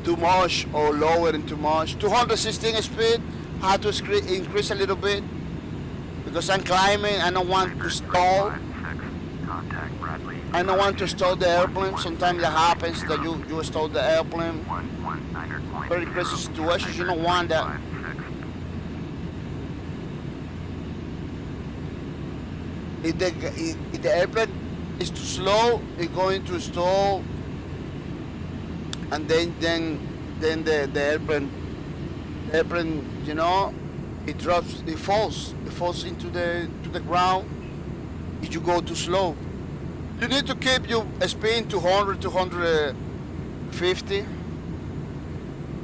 too much or lowering too much. 216 speed, I had to increase a little bit because I'm climbing. I don't want to stall. I don't want to stall the airplane. Sometimes that happens that you stall the airplane. Very crazy situations. You don't want that. If the airplane is too slow, it's going to stall, and then the airplane, you know, it drops, it falls into the ground if you go too slow. You need to keep your speed 200, 250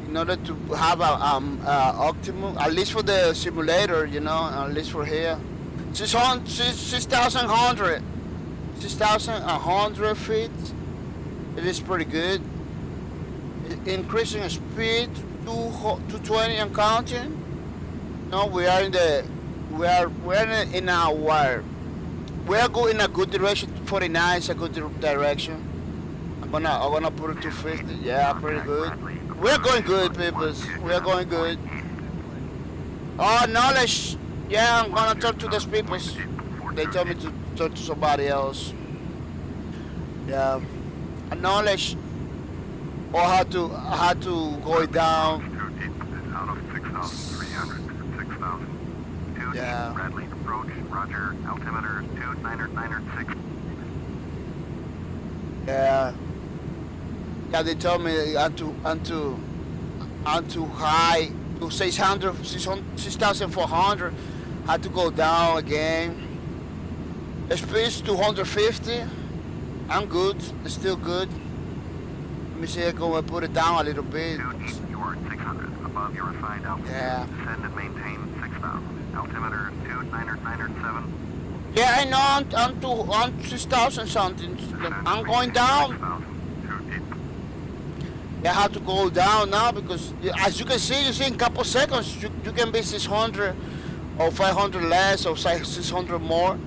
in order to have a optimum, at least for the simulator, you know, at least for here. 6,100 feet. It is pretty good. Increasing speed to 220 and counting. No, we are in a good direction. 49 is a good direction. I'm gonna put it 250. Yeah, pretty good. We're going good, people. We are going good. Oh, knowledge. Yeah, I'm gonna talk to those people. They told me to talk to somebody else. Yeah, knowledge. Or how to go down. Out of 6,300, 6,000. Yeah. Bradley, approach, roger, altimeter 2996. Yeah. Yeah, they told me I'm too high to 6,400. Had to go down again. Speed 250. I'm good. It's still good. Let me see if I can put it down a little bit. You are at 600, above your assigned altitude. Yeah. Descend and maintain 6,000. Altimeter 2997. Yeah, I know. I'm 6,000 something. I'm going down. 6,000. I have to go down now because, as you can see, in a couple seconds, you can be 600 or 500 less or 600 more.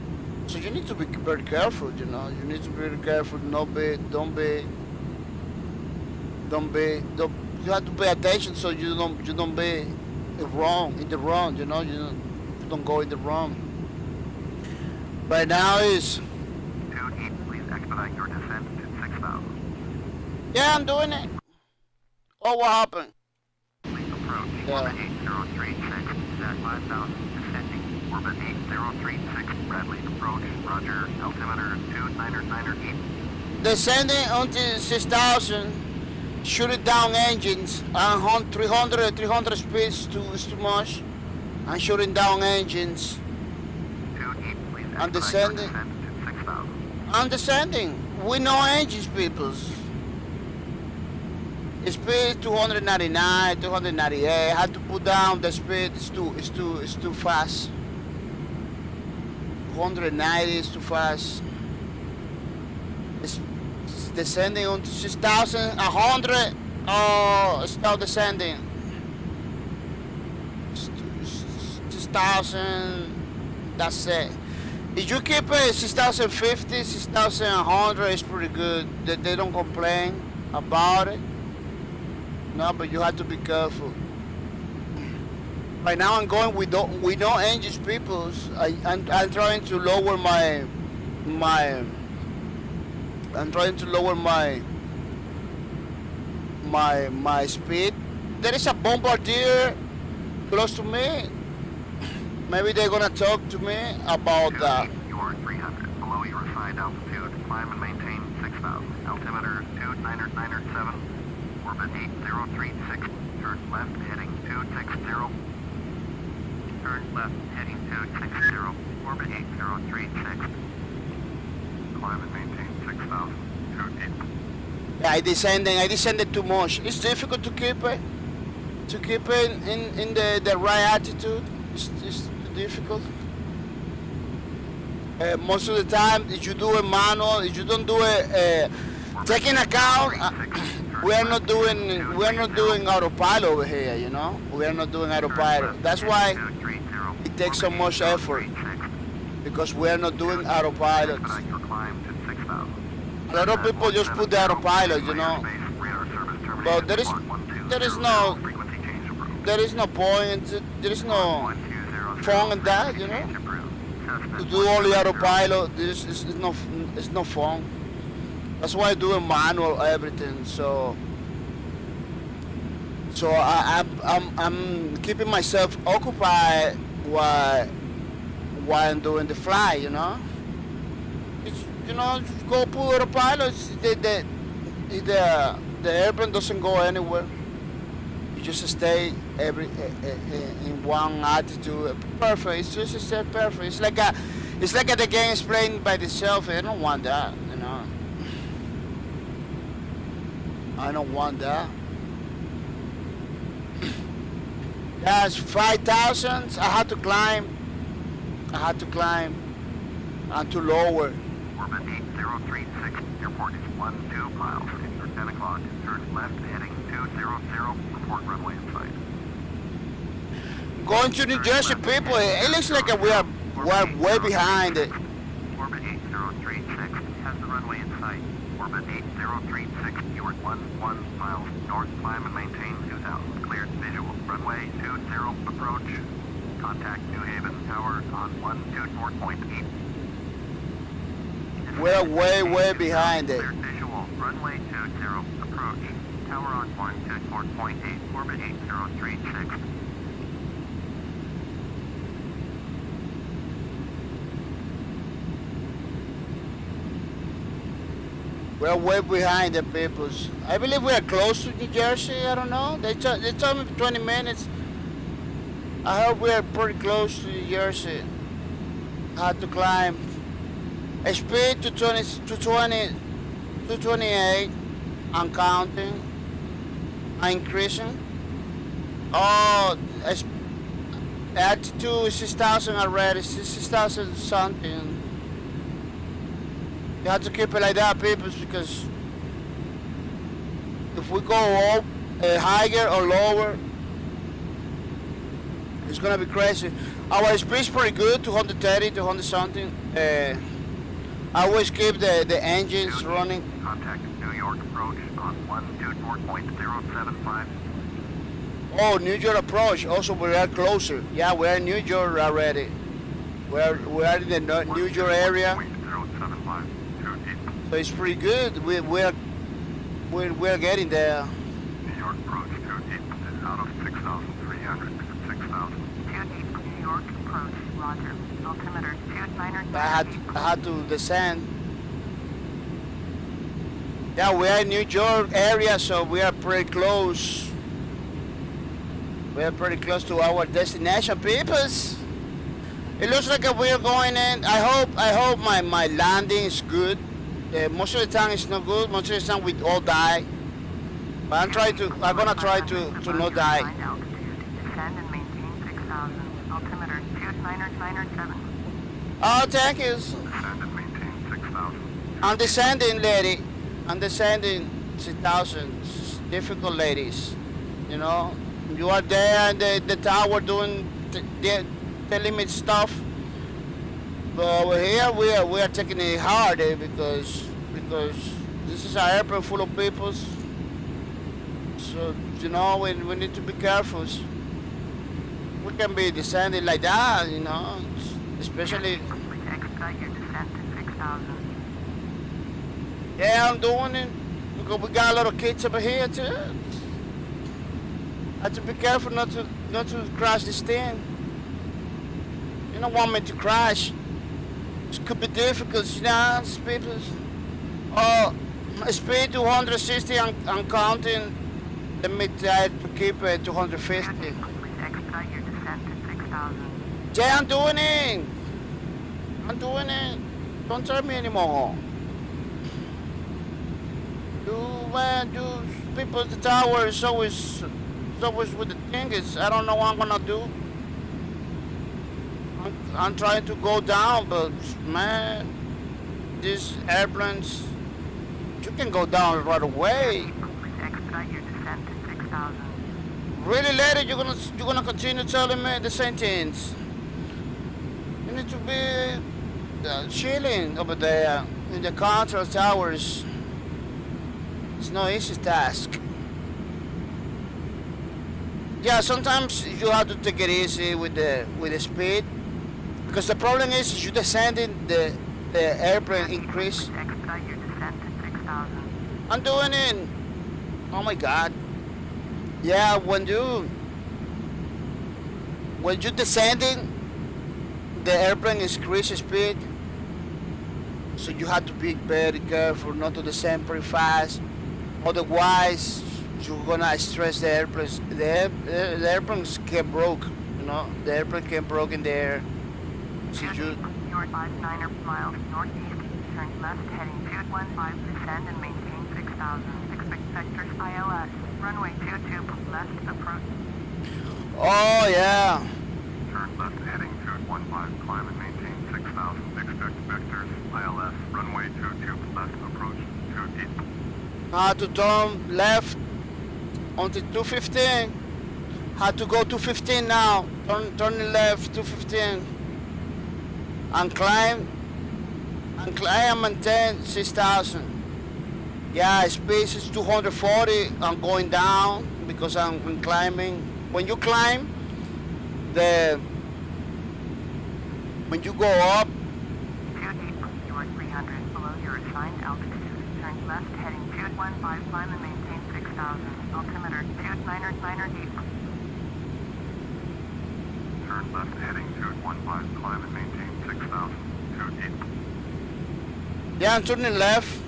So you need to be very careful, you know. You need to be very careful. Don't be. You have to pay attention so you don't be in the wrong, you know. You don't go in the wrong. Right now is. 28, please expedite your descent to 6,000. Yeah, I'm doing it. Oh, what happened? Please approach Yeah. orbit 8036 at 5,000, descending orbit 8036. Bradley, approach, roger, altimeter 2998. Descending onto 6,000. Shoot it down engines. 300 speeds is too much. I'm shooting down engines. 28, please I'm expedite your descending. descent to 6,000. I'm descending. We know engines, peoples. Speed 299, 298. I had to put down the speed. It's too fast. 290 is too fast. It's descending onto 6,100. Oh, it's now descending. 6,000. That's it. If you keep it 6,050, 6,100, it's pretty good. They don't complain about it. No, but you have to be careful. Right now I'm going with no engines, peoples. I'm trying to lower my I'm trying to lower my speed. There is a bombardier close to me. Maybe they're gonna talk to me about that. You are 300, below your assigned altitude. Climb and maintain 6,000. Altimeter 2997. Orbit 8036. Turn left, heading 260. Turn left, heading 260. Orbit 8036. Climb and maintain 6,000. 28. Yeah, I descended too much. It's difficult to keep it in the right attitude. It's difficult. Most of the time, if you do a manual, if you don't do it, taking account, we are not doing autopilot over here. You know, we are not doing autopilot. That's why it takes so much effort because we are not doing autopilot. A lot of people just put the autopilot, you know, but there is no point. There is no fun in that, you know. To do only autopilot, it's no fun. That's why I do a manual everything. So I'm keeping myself occupied while I'm doing the fly, you know. You know, go put autopilot. The airplane doesn't go anywhere. You just stay in one attitude. Perfect. It's just perfect. It's like the game is playing by itself. I don't want that. You know. I don't want that. That's 5,000. I had to climb. And to lower. Orbit 8036, airport is 12 miles. After 10 o'clock, turn left, heading 200, report runway in sight. Going to New Jersey, people, it looks like we're way behind it. Orbit 8036 has the runway in sight. Orbit 8036, short 11 miles north, climb and maintain 2000. Cleared visual. Runway 20 approach. Contact New Haven Tower on 124.8. We're way behind it. Cleared visual. Runway 20 approach. Tower on 124.8. Orbit 8036. We're way behind the peoples. I believe we are close to New Jersey. I don't know. They told me 20 minutes. I hope we are pretty close to New Jersey. Had to climb. A speed to 228. I'm counting. I'm increasing. Oh, altitude is 6,000 already. 6,000 something. You have to keep it like that, people, because if we go up higher or lower, it's gonna be crazy. Our speed's pretty good, 230, 200 something. I always keep the engines running. Contact New York approach on 124.075. Oh, New York approach. Also, we are closer. Yeah, we're in New York already. We are in the New York area. 075. So it's pretty good. We're getting there. New York approach 28 out of 6,300. 6,000. New York approach, roger. Altimeter 29er. I had to descend. Yeah, we are in New York area, so we are pretty close. We are pretty close to our destination, peoples. It looks like we are going in. I hope my landing is good. Most of the time it's not good. Most of the time we all die. But I'm gonna try to not die. Descend and maintain 6,000. Altimeter 29er. Oh, thank you. Descend and maintain 6,000. I'm descending, lady. I'm descending 6,000. Difficult, ladies. You know, you are there in the tower doing telling me stuff. But over here we are taking it hard because this is an airplane full of people. So you know we need to be careful. We can be descending like that, you know, especially. Please expedite your descent to 6,000. Yeah, I'm doing it because we got a lot of kids over here too. I have to be careful not to crash this thing. You don't want me to crash. It could be difficult, you know, people. Oh, speed 260, I'm counting. Let me try to keep it 250. Please expedite your descent to 6,000. Yeah, I'm doing it. Don't tell me anymore. You people at the tower is always with the things. I don't know what I'm gonna do. I'm trying to go down, but man, these airplanes, you can go down right away. Please expedite your descent to 6,000. Really, lady, you're gonna continue telling me the same things. You need to be chilling over there in the control towers. It's no easy task. Yeah, sometimes you have to take it easy with the speed, because the problem is you descending the airplane increase. Please expedite your descent to 6,000. I'm doing it. Oh my God. Yeah, when you descending, the airplane increases speed. So you have to be very careful not to descend pretty fast. Otherwise, you're gonna stress the airplanes. The airplanes can broke. You know, the airplane can broke in the air. So you. Your 59er miles northeast, turn left heading 215, descend and maintain 6,000. Expect vectors ILS, runway 22, left approach. Oh yeah. Turn left heading 215, climb and maintain 6,000. Expect vectors ILS, runway 22, left approach 28. Had to turn left onto 215. Had to go 215 now. Turning left 215. And climb and maintain 6,000. Yeah, space is 240. I'm going down because I'm climbing. When you climb, the when you go up, Two deep, you are 300 below your assigned altitude. Turn left heading 215, climb and maintain 6,000. Altimeter 29er deep. Turn left heading 215, climb and maintain 6,000. 2 deep. yeah, I'm turning left.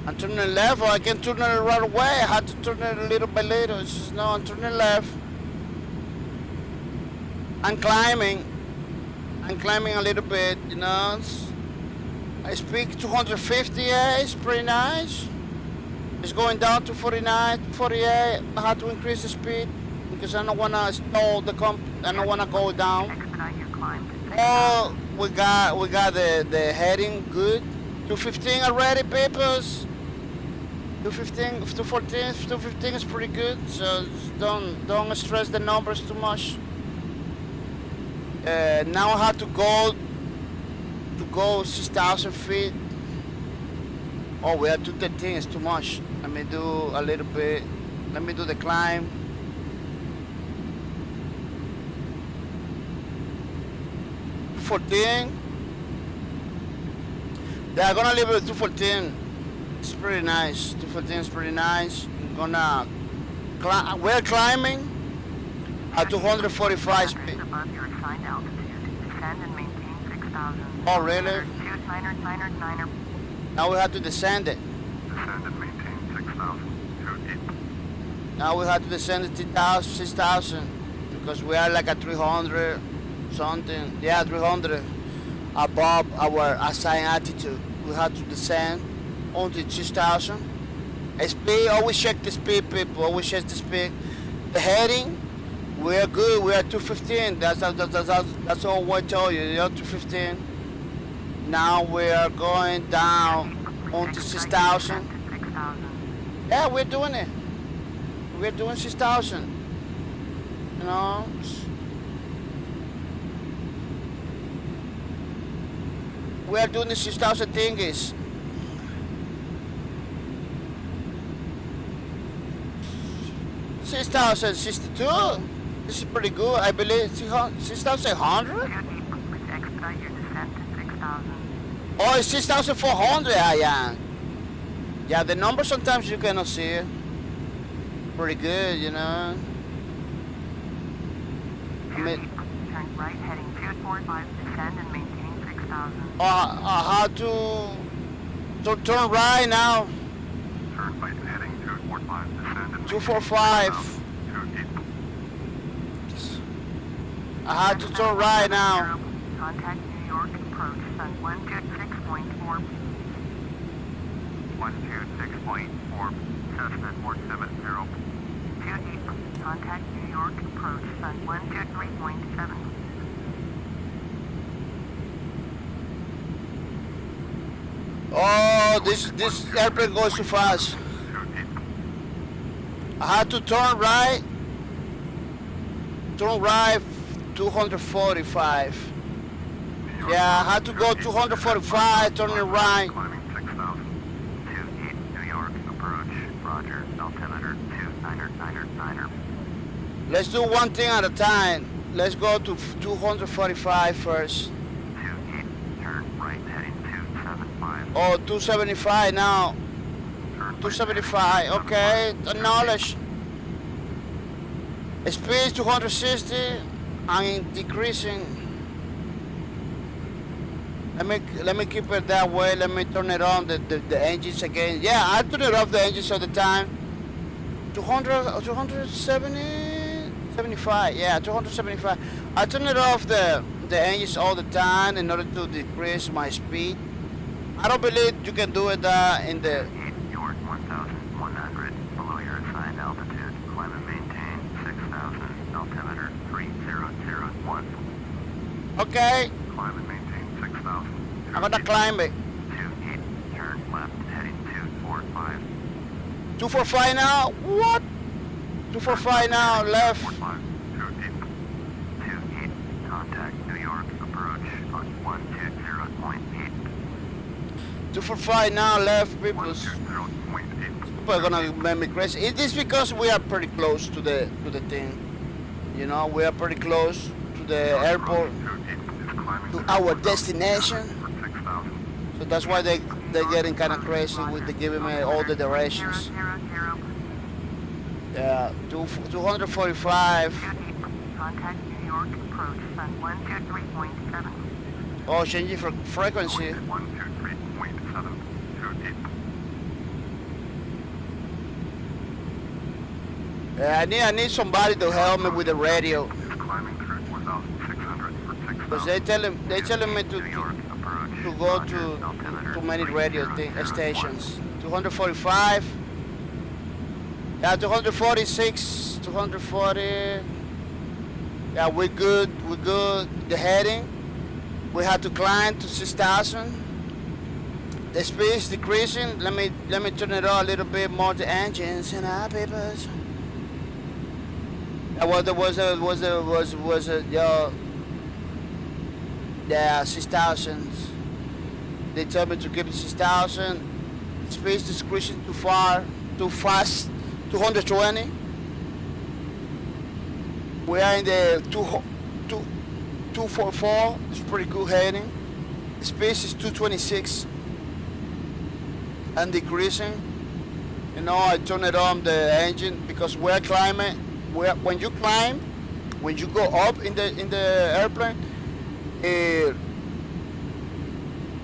I'm turning left, or I can turn it right away. I had to turn it little by little. It's just, no, I'm turning left. I'm climbing. I'm climbing a little bit, you know. I speak 250, yeah, it's pretty nice. It's going down to 49, 48. I had to increase the speed because I don't wanna stall the I don't wanna go down. Expedite your climb to 6,000. Oh, we got the heading good. 215 already, papers. 215, 214, 215 is pretty good. So don't stress the numbers too much. Now I have to go 6,000 feet. Oh, we have 213. It's too much. Let me do a little bit. Let me do the climb. $214. They're gonna leave it at 214. It's pretty nice. 214 is pretty nice. I'm gonna we're climbing at 245 speed. Above your assigned altitude. Descend and maintain 6,000. Oh, really? Niner. Now we have to descend it. Descend and maintain 6,000. 2 deep. Now we have to descend it to 6,000 because we are like at 300 something. Yeah, 300 above our assigned altitude. We have to descend onto 6,000. Speed, always check the speed, people. Always check the speed. The heading, we are good. We are 215. That's all I tell you. You're 215. Now we are going down onto 6,000. Yeah, we're doing it. We're doing 6,000. You know. We are doing the 6,000 thingies. 6,062. This is pretty good. I believe 6,100. Expedite your descent to 6,000. Oh, it's 6,400. Yeah. Yeah, the number sometimes you cannot see it. Pretty good, you know. I mean, Turn right heading 245, descend and maintain 6,000. I had to turn right now. Turn right heading 245, descend and 245. 2 deep. I had to turn right now. Contact New York approach sun 126.4. 126.4, Cessna 470. 2 deep. Contact New York approach sun 123.7. Oh, this airplane goes too fast. 2 deep. I had to turn right. Turn right 245. Yeah, I had to go 245, turn it right. Climbing 6,000. 2 deep. New York approach. Roger. Altimeter 2999. Let's do one thing at a time. Let's go to 245 first. 2 deep. Turn right heading 275. Oh, 275 now. Turn right 275, okay. Acknowledge. Speed 260. I'm decreasing. Let me keep it that way. Let me turn it on the engines again. Yeah, I turn it off the engines all the time. 270, 75. Yeah, 275. I turn it off the engines all the time in order to decrease my speed. I don't believe you can do it in the. York 1,100 below your assigned altitude. Climb and maintain 6,000. Altimeter 3001. Okay, Climb and maintain 6,000. I'm gonna climb it. 28. Turn left heading 245. 245 now. What? 245 now. Left. 45, 2 deep. 28. Contact New York approach on 120.8. 245 now. Left, people. 120 people are gonna make me crazy. It is because we are pretty close to the thing. You know, we are pretty close to the airport, to our destination. So that's why they're getting kind of crazy with the giving me all the directions. Yeah, 245. Contact New York approach on 123.7. Oh, changing for frequency. 123.728. Yeah, I need somebody to help me with the radio. Climbing through 4,600 for 6,000. Because they telling me to go to too many radio stations. 245. Yeah, 246, 240. Yeah, we're good. We're good. The heading. We had to climb to 6,000. The speed is decreasing. Let me turn it on a little bit more. The engines and our papers. Yeah, yeah, 6,000. They told me to keep it 6,000. Speed is decreasing too fast. 220. We are in the 244. It's pretty good heading. Speed is 226 and decreasing. You know, I turn it on the engine because we're climbing. When you climb, when you go up in the airplane,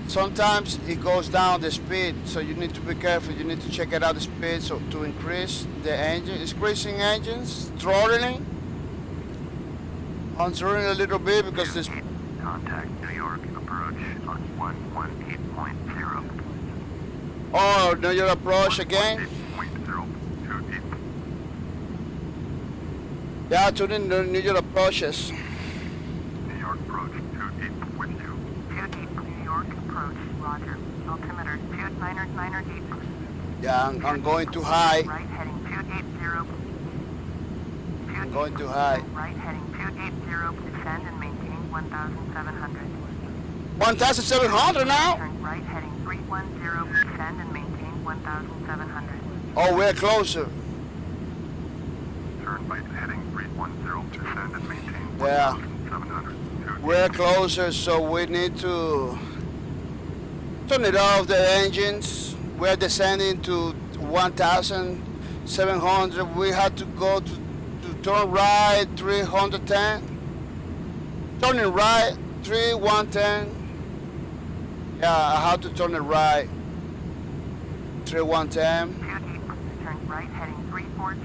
sometimes it goes down the speed, so you need to be careful. You need to check it out the speed. So to increase the engine, increasing engines, throttling. I'm throttling a little bit because this. Contact New York approach on 118.0. Oh, New York approach again. 118.028. Yeah, tuning the New York approaches. New York approach 28 with you. 28 New York approach. Roger. Altimeter 29 deep. Yeah, I'm going too high. Right heading 280. I'm going too high. Right heading 280. Descend and maintain 1,700. 1,700 now? Turn right heading 310. Descend and maintain 1,700. Oh, we're closer. Turn right heading 310. Descend and maintain Yeah. 1,700. We're closer, so we need to turn it off the engines. We're descending to 1,700. We had to go to turn right 310. Turning right 3110. Yeah, I have to turn it right 3110. Turn right heading 340.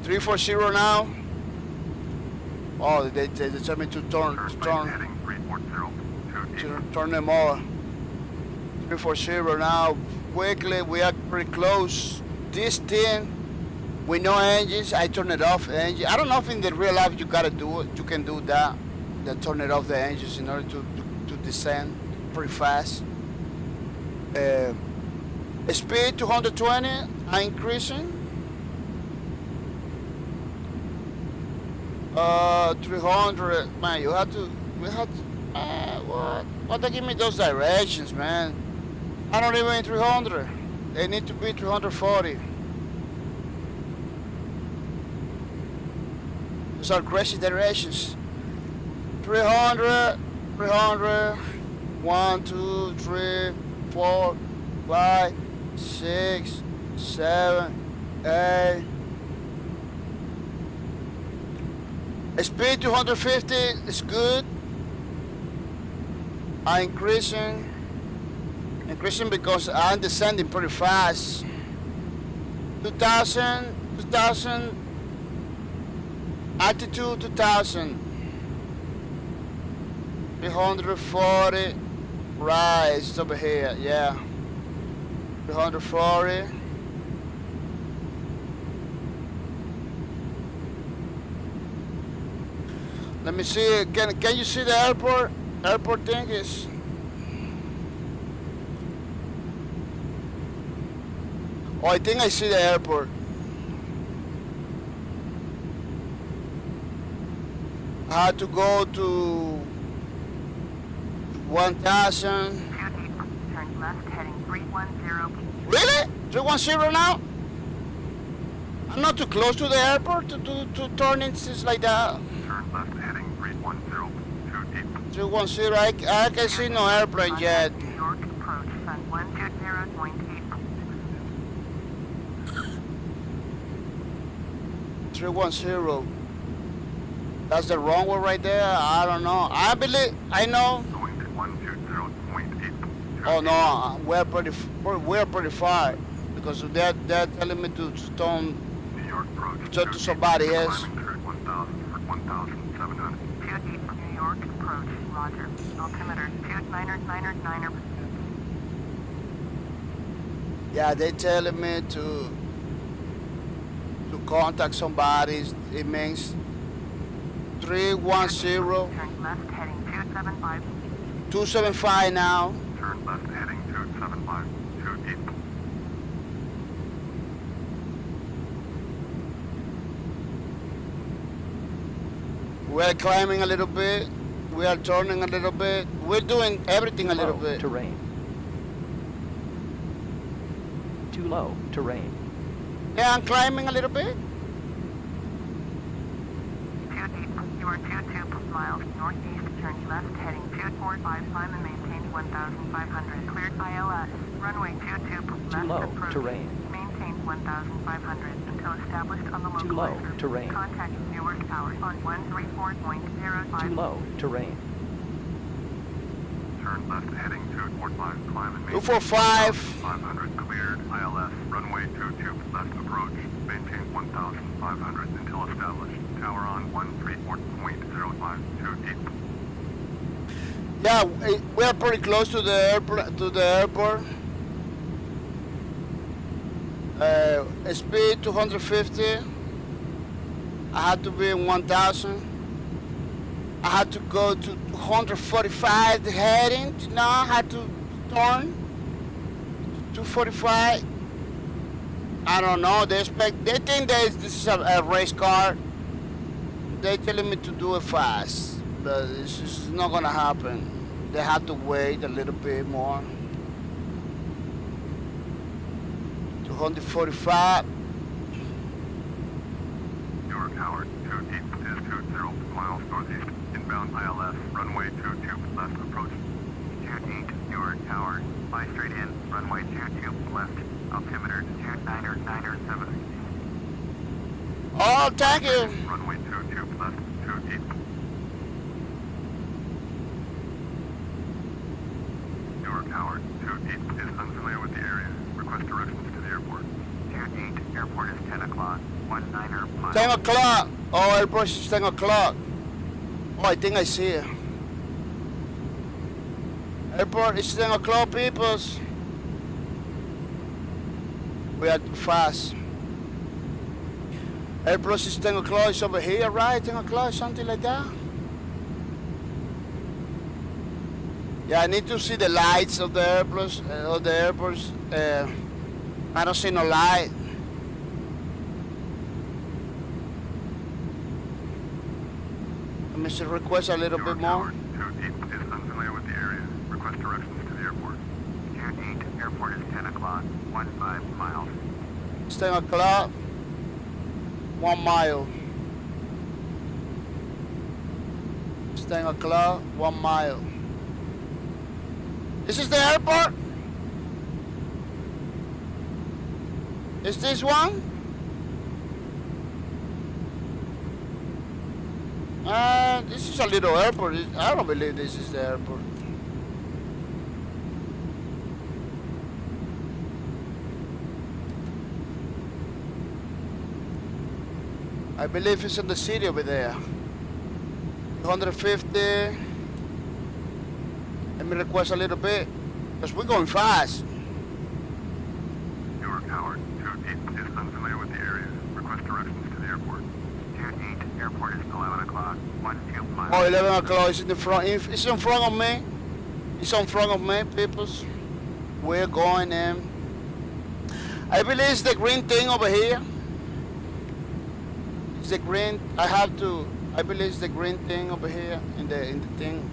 340 now. Oh, they tell me to turn Turn right heading 340. turn them over. 340 now. Quickly, we are pretty close. This thing, with no engines, I turn it off. Engine. I don't know if in the real life you gotta do it. You can do that. Then turn it off the engines in order to descend pretty fast. Speed 220. I'm increasing. 300. Man, we have to. What they give me those directions, man? I don't even in 300. They need to be 340. Those are crazy directions. 300, 300, 1, 2, 3, 4, 5, 6, 7, 8. Speed 250 is good. I'm increasing because I'm descending pretty fast. 2,000, altitude 2,000. 340, right, it's over here, yeah. 340. Let me see, can you see the airport? Airport thing is... Oh, I think I see the airport. I had to go to 1,000. Turn left heading 310. Really? 310 now? I'm not too close to the airport to turn in things like that. Turn left heading 310 to 310, I can see no airplane yet. New York approach, sun 120.8. 310. That's the wrong one right there. I don't know. I know. going to 120.8. Oh no, we're pretty far because they're telling me to turn New York approach. to somebody else. Climbing through 1,000 for 1,700. 28 New York approach, roger. Altimeter 29er. Yeah, they telling me to contact somebody. It means 310 Turn left heading 275. 275 now. Turn left heading 275. 28. We're climbing a little bit. We are turning a little bit. We're doing everything a little Low bit. terrain. Too low terrain. Yeah, I'm climbing a little bit. 28, you are 22 miles northeast, turn left heading 245, climb and maintain 1,500. Cleared ILS, runway 22, Too left low approach. terrain. Maintain 1,500 until established on the Too low localizer. terrain. Contact Newark Tower on 134.05. Too low terrain. Turn left heading 245. Climb and maintain 245. 500. Cleared ILS. Runway 22 left approach. Maintain 1,500 until established. Tower on 134.05. 28. Yeah, we're pretty close to the airport. Speed 250. I had to be in 1,000. I had to go to 245 heading. Now I had to turn 245. I don't know. They think this is a race car. They're telling me to do it fast, but it's just not gonna happen. They have to wait a little bit more. 245. Newark Tower 28 is 20 miles northeast. Inbound ILS. Runway 22 left approach. 28 Newark Tower. Fly straight in. Runway 22 left. Altimeter 2997. Oh, thank you. Runway 22 left. 28. Newark Tower 28 is unfamiliar with the area. Request directions to the airport. 28 airport is 10 o'clock. 19er mile. 10 o'clock. Oh, airport is 10 o'clock. Oh, I think I see it. Airport is 10 o'clock, peoples. We are too fast. Airport is 10 o'clock. It's over here, right? 10 o'clock, something like that. Yeah, I need to see the lights of the airports. I don't see no light. Let me see, request a little bit more. 28 is unfamiliar with the area. Request directions to the airport. 28 airport is 10 o'clock. 15 miles. It's 10 o'clock. 1 mile. It's 10 o'clock. 1 mile. This is the airport? Is this one? This is a little airport. I don't believe this is the airport. I believe it's in the city over there. 150. Let me request a little bit, because we're going fast. Newark Tower 28 is unfamiliar with the area. Request directions to the airport. 28 airport is 11 o'clock. 12 miles. Oh, 11 o'clock. It's in the front. It's in front of me. It's in front of me, peoples. We're going in. I believe it's the green thing over here. It's the green. I believe it's the green thing over here in the thing.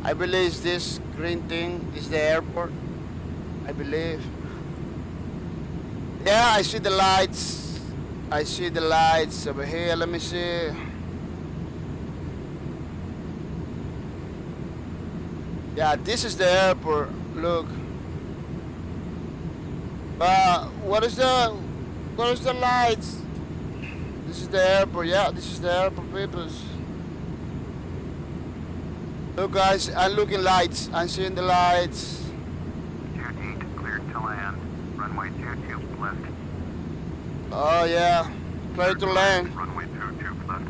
I believe this green thing is the airport. I believe. Yeah, I see the lights. I see the lights over here. Let me see. Yeah, this is the airport. Look. What is the lights? This is the airport. Yeah, this is the airport, peoples. Look, guys, I'm looking lights. I'm seeing the lights. 28 cleared to land. Runway 22 left. Oh yeah, clear to land. Runway 22 left.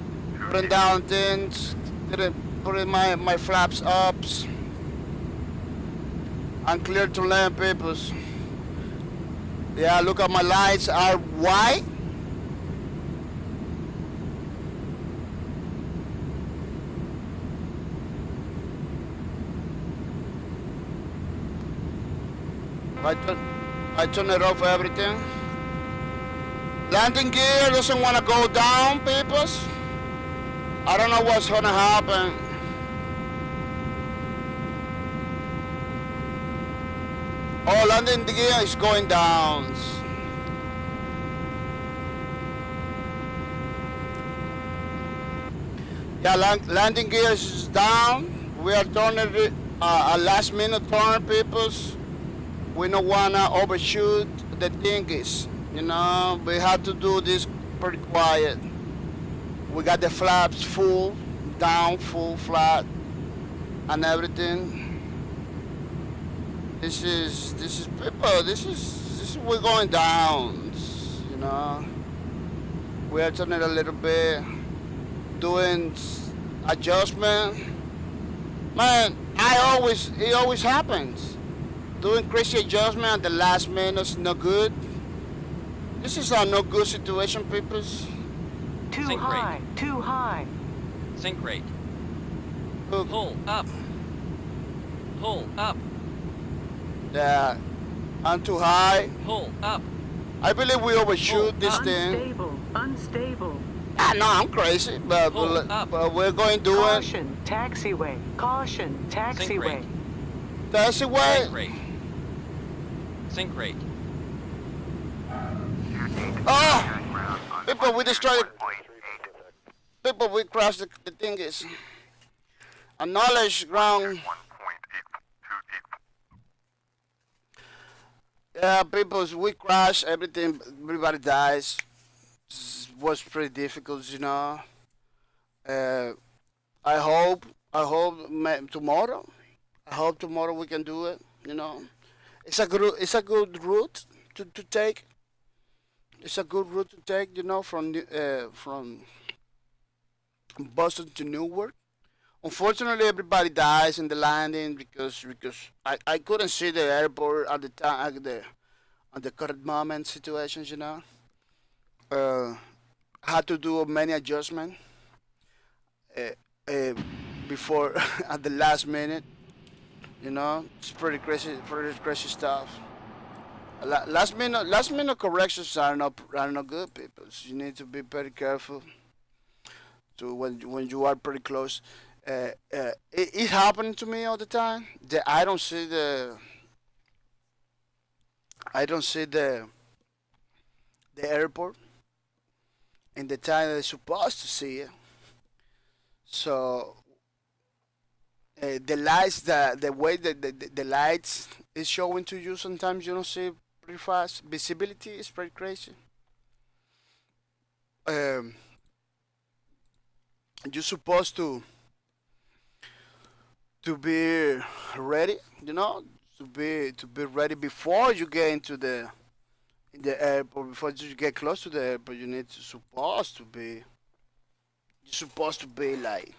Putting down things. Putting my flaps up. I'm clear to land, peoples. Yeah, look at my lights are white. I turn it off everything. Landing gear doesn't want to go down, peoples. I don't know what's gonna happen. Oh, landing gear is going down. Yeah, landing gear is down. We are turning it a last minute turn, peoples. We don't wanna overshoot the thingies. You know, we have to do this pretty quiet. We got the flaps full, down, full, flat, and everything. This is people. This is we're going down. You know, we are turning a little bit, doing adjustment. Man, it always happens. Doing crazy adjustment at the last minute is no good. This is a no good situation, peoples. Too Sink high, rate. too high. Sink rate. Look, Pull up. Pull up. yeah, I'm too high. Pull up. I believe we overshoot this thing. Unstable, unstable. I know I'm crazy, but Pull up. we're going to do it. Caution, taxiway. Caution, taxiway. rate. That's the way. Sink rate. Sink rate. Oh, people, we destroyed. People, we crashed the thing is. Acknowledge ground. 1.828. Yeah, people, we crash everything. Everybody dies. Was pretty difficult, you know. I hope tomorrow. I hope tomorrow we can do it. You know, it's a good route to take. It's a good route to take. You know, from Boston to Newark. Unfortunately, everybody dies in the landing because I couldn't see the airport at the time at the current moment situations. You know, I had to do many adjustments before at the last minute. You know, it's pretty crazy stuff. Last minute corrections are not good, people. So you need to be very careful to when you are pretty close. It happened to me all the time. That I don't see the airport in the time they're supposed to see it. So the lights, the way that the lights is showing to you, sometimes you don't see it pretty fast. Visibility is pretty crazy. Um, you're supposed to be ready, you know, to be ready before you get into the airport. Before you get close to the airport, you're supposed to be like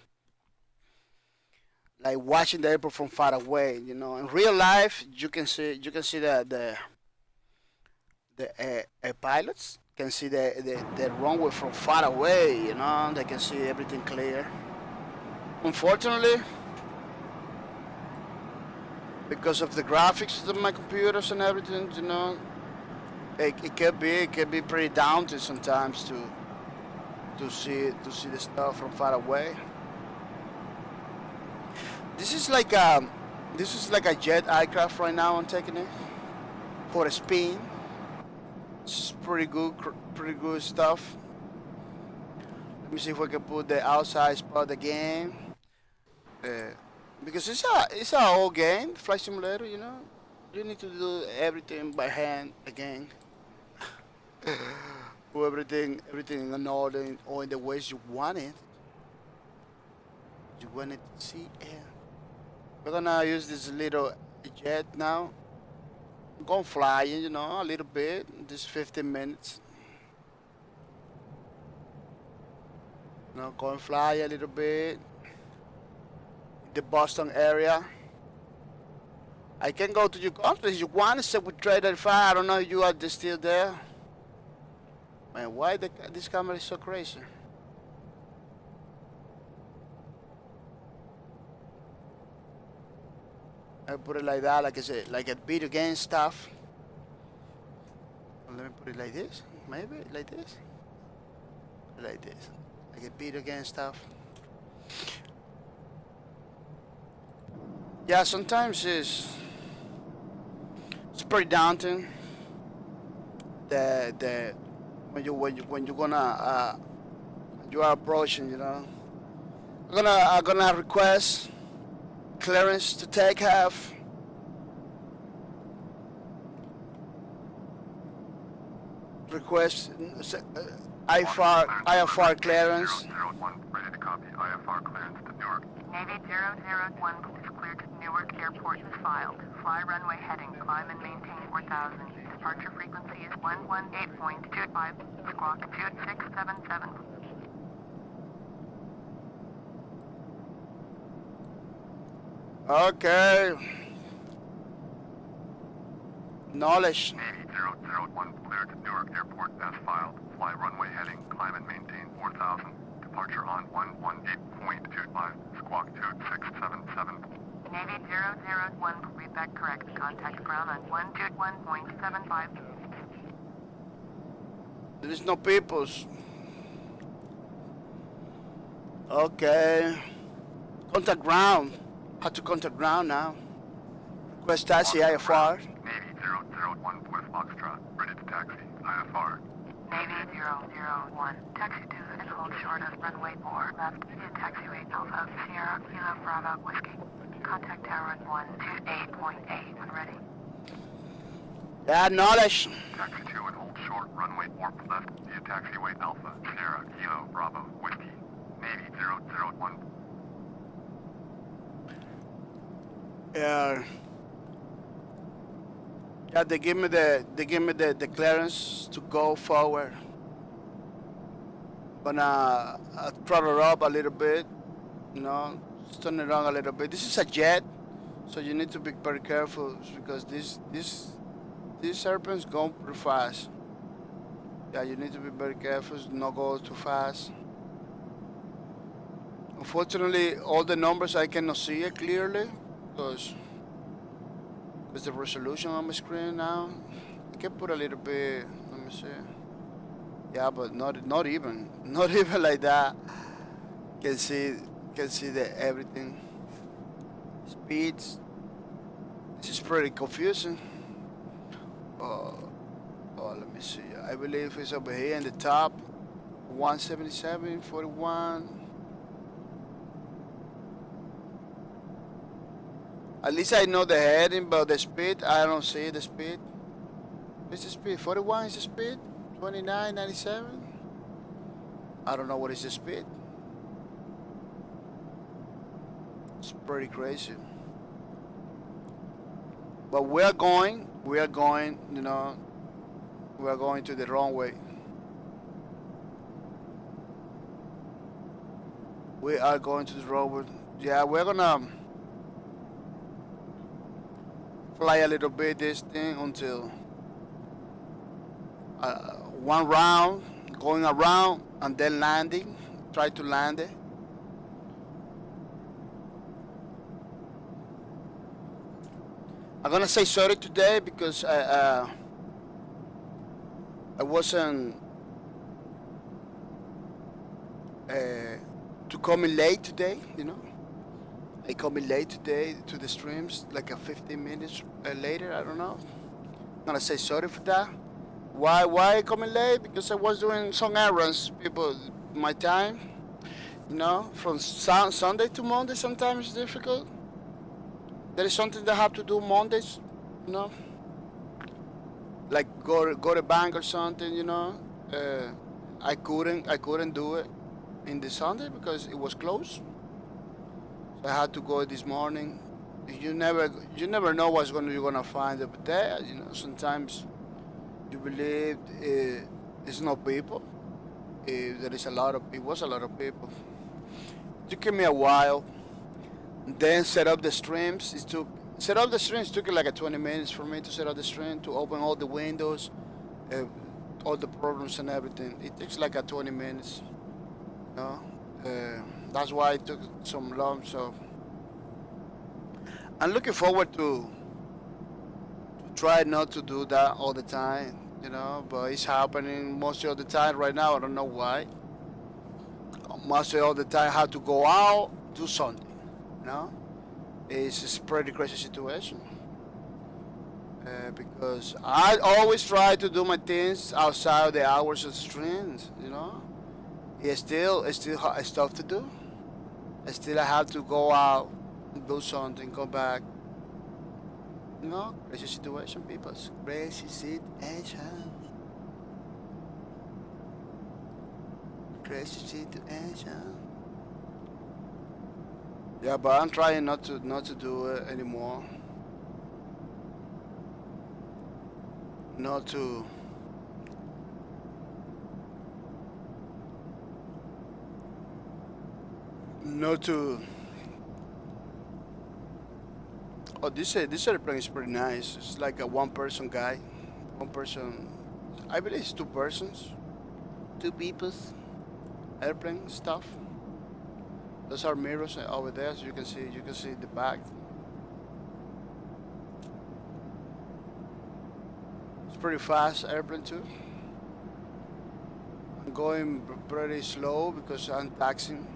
watching the airport from far away. You know, in real life, you can see the pilots can see the runway from far away. You know, they can see everything clear. Unfortunately, because of the graphics of my computers and everything, you know, it can be pretty daunting sometimes to see the stuff from far away. This is like a jet aircraft right now. I'm taking it for a spin. It's pretty good stuff. Let me see if we can put the outside spot again. Because it's a old game, Flight Simulator. You know, you need to do everything by hand again. Do everything in order or in the ways you want it. You want it to see. Yeah. We're gonna use this little jet now. I'm going flying, you know, a little bit. Just 15 minutes. You know, going fly a little bit. The Boston area. I can go to your country if you want to stay with Trader 5. I don't know if you are still there. Man, why this camera is so crazy? I put it like that, like I said, like a video game stuff. Let me put it like this, maybe like this, like this, like a video game stuff. Yeah, sometimes it's pretty daunting. The when you're gonna you are approaching, you know. I'm gonna request clearance to take half. Request IFR clearance. 001, ready to copy. IFR clearance to Newark. Navy 001 is cleared to Newark Airport is filed. Fly runway heading, climb and maintain 4000. Departure frequency is 118.25, squawk 2677. Okay. Knowledge. Navy 001, cleared to Newark Airport as filed. Fly runway heading, climb and maintain 4000. Departure on 118.25, squawk 2677. Navy 001, read that correct. Contact ground on 121.75. There is no peoples. Okay. Contact ground. How to contact ground now? Request taxi IFR. Navy 001, West Foxtrot, ready to taxi. IFR. Navy 001, taxi to and hold short of runway 4 left to taxiway Alpha Sierra Kilo Bravo Whiskey. Contact tower on 128.8 when ready. Yeah, knowledge. Taxi to and hold short, runway 4 left via taxiway Alpha Sierra Kilo Bravo Whiskey. Navy 001. Yeah. Yeah, they give me the clearance to go forward. Gonna throttle up a little bit, you know, just turn it on a little bit. This is a jet, so you need to be very careful because these airplanes go pretty fast. Yeah, you need to be very careful, not go too fast. Unfortunately, all the numbers I cannot see it clearly because the resolution on my screen now. I can put a little bit. Let me see. Yeah, but not even like that. Can see the everything. Speeds. This is pretty confusing. Oh, let me see. I believe it's over here in the top. 177, 41. At least I know the heading, but the speed, I don't see the speed. What's the speed? 41 is the speed? 29, 97? I don't know what is the speed. It's pretty crazy. But we are going, you know, we are going to the wrong way. We are going to the wrong way. Yeah, we're gonna fly a little bit this thing until one round, going around and then landing. Try to land it. I'm gonna say sorry today because I wasn't to come in late today, you know. I come in late today to the streams, like a 15 minutes later, I don't know. I'm gonna say sorry for that. Why coming late? Because I was doing some errands. People, my time. From Sunday to Monday sometimes it's difficult. There is something that I have to do Mondays. You know, like go to bank or something. I couldn't do it in the Sunday because it was closed. So I had to go this morning. You never know what's you're gonna find over there. Sometimes you believe it's no people. There is a lot of it was a lot of people. It took me a while. Then set up the streams. Took like a 20 minutes for me to set up the stream to open all the windows, uh, all the programs and everything. It takes like a 20 minutes. You know, that's why it took some long. So I'm looking forward to try not to do that all the time. But it's happening most of the time right now. I don't know why. Most of the time, I have to go out, do something. You know, it's a pretty crazy situation. Because I always try to do my things outside the hours of streams. It's tough to do. I have to go out, do something, come back. Crazy situation, people. Crazy situation. Crazy situation. Yeah, but I'm trying not to do it anymore. Not to. Not to. Oh, this airplane is pretty nice. It's like a one-person guy. One person. I believe it's two persons. Two peoples. Airplane stuff. Those are mirrors over there, so you can see the back. It's pretty fast airplane too. I'm going pretty slow because I'm taxing.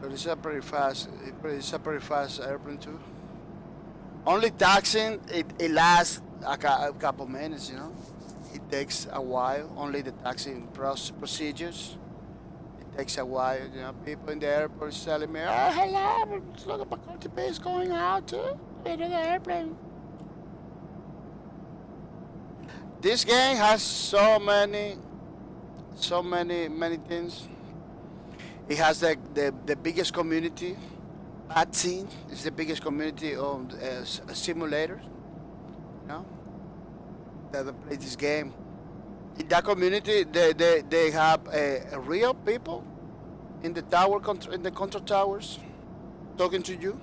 But it's a pretty fast airplane too. Only taxing it lasts a couple minutes. It takes a while. Only the taxing procedures. It takes a while. People in the airport is telling me, "Oh, hello, look at my country base going out too. Into the airplane." This game has so many things. It has the biggest community. Bad scene is the biggest community of simulators. You know, that play this game. In that community, they have real people in the in the control towers, talking to you,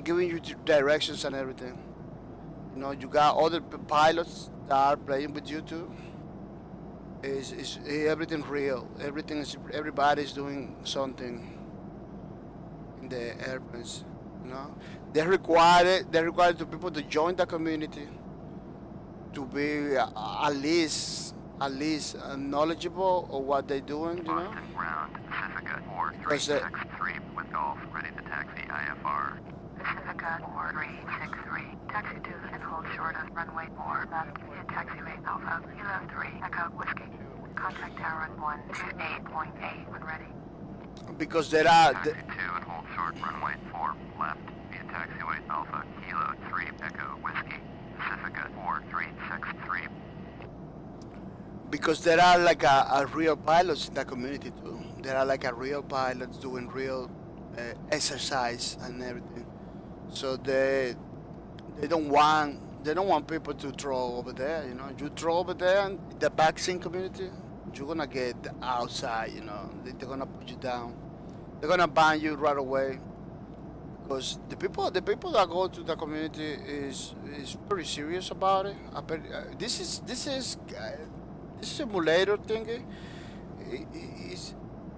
giving you directions and everything. You got other pilots that are playing with you too. Is everything real? Everybody's doing something in the airplanes. They require it. They require to people to join the community to be at least knowledgeable of what they're doing. Boston ground, Pacifica Because 4363 with Golf, ready to taxi IFR. Pacifica 4363. Taxi to and hold short of runway 4 left. Hit taxiway Alpha Kilo 3 Echo Whiskey. Contact tower on 128.8 when ready. Because there are Taxi 2 and hold short runway 4 left. Via taxiway Alpha Kilo 3 Echo Whiskey. Pacifica 4363. because there are like a real pilots in the community too. There are like a real pilots doing real exercise and everything. So they don't want people to throw over there. You throw over there in the vaccine community, you're gonna get outside. They're gonna put you down. They're gonna ban you right away because the people that go to the community is pretty serious about it. This simulator thingy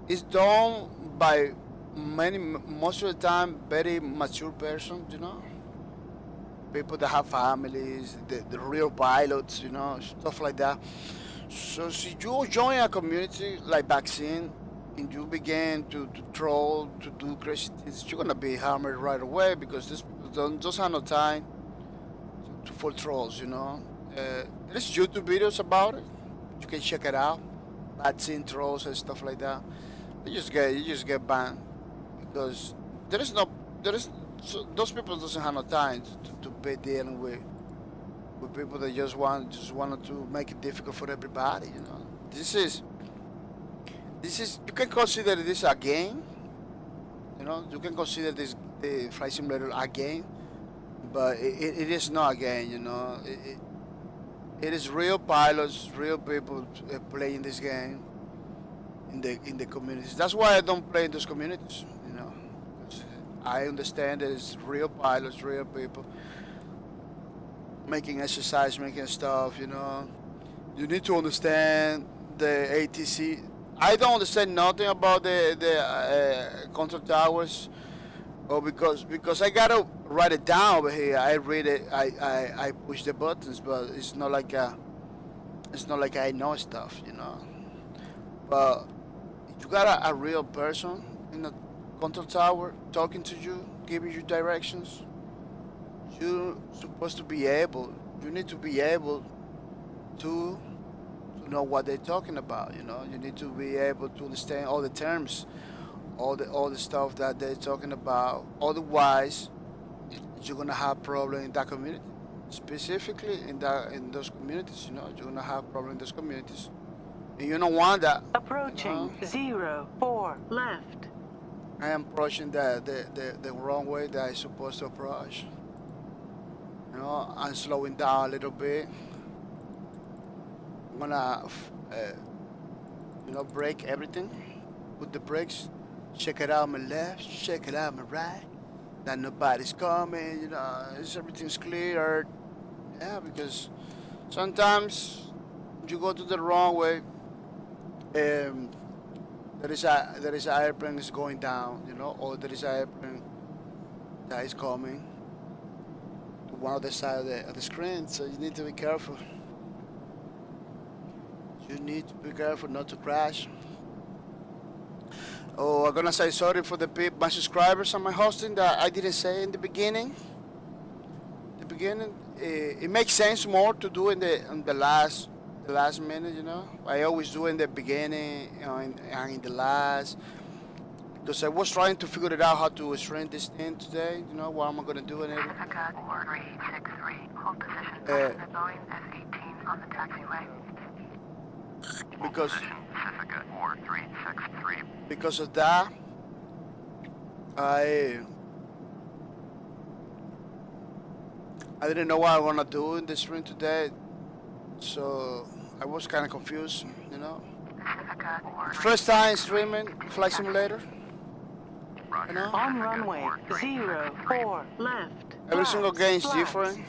is done by most of the time very mature persons. People that have families, the real pilots, stuff like that. So if you join a community like vaccine and you begin to troll, to do crazy things, you're gonna be hammered right away because these people don't just have no time for trolls. There's YouTube videos about it. You can check it out. Bad intros and stuff like that. You just get banned because there is no there is so those people doesn't have no time to be dealing with people that just wanted to make it difficult for everybody. You know, this is you can consider this a game. You know, you can consider this the flight simulator a game, but it is not a game. You know, it is real pilots, real people playing this game in the communities. That's why I don't play in those communities. You know, 'cause I understand that it's real pilots, real people making exercise, making stuff. You know, you need to understand the ATC. I don't understand nothing about the control towers. Oh, because I gotta write it down over here. I read it. I push the buttons, but it's not like I know stuff, you know. But you got a real person in the control tower talking to you, giving you directions. You're supposed to be able. You need to be able to know what they're talking about. You know, you need to be able to understand all the terms, all the stuff that they're talking about. Otherwise, you're gonna have problem in that community, specifically in those communities. You know, you're gonna have problem in those communities, and you don't want that. Approaching You know? 04 left. I am approaching the wrong way that I'm supposed to approach. You know, I'm slowing down a little bit. I'm gonna, brake everything. Put the brakes. Check it out on my left. Check it out on my right. That nobody's coming. You know, everything's clear. Yeah, because sometimes you go to the wrong way. There is a airplane is going down. You know, or there is an airplane that is coming to one other side of the screen. So you need to be careful. You need to be careful not to crash. Oh, I'm gonna say sorry for my subscribers and my hosting that I didn't say in the beginning. It makes sense more to do in the last minute. You know, I always do in the beginning, you know, and in the last, because I was trying to figure it out how to stream this thing today. You know, what am I gonna do and everything. Pacifica 4363, hold position close to Boeing F-18 on the taxiway. Because Pacifica 4363. because of that, I didn't know what I want to do in the stream today, so I was kind of confused, you know. Pacifica First time streaming Flight Simulator, you know. On runway 04 left. Every single game is Flaps. different.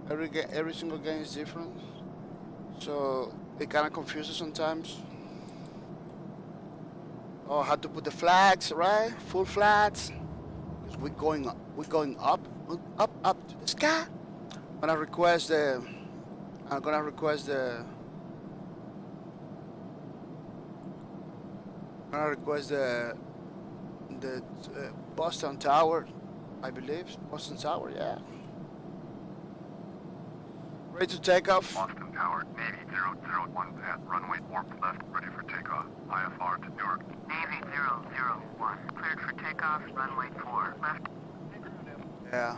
Every single game is different, so it kind of confuses sometimes. Oh, how to put the flags, right? Full flags. Because we're going up to the sky. I'm gonna request the Boston Tower, I believe. Boston Tower, yeah. Ready to take off. Boston Tower, Navy 001 at runway warp left, ready for takeoff. IFR to Newark. Navy 001, cleared for takeoff, runway 4 left. Yeah.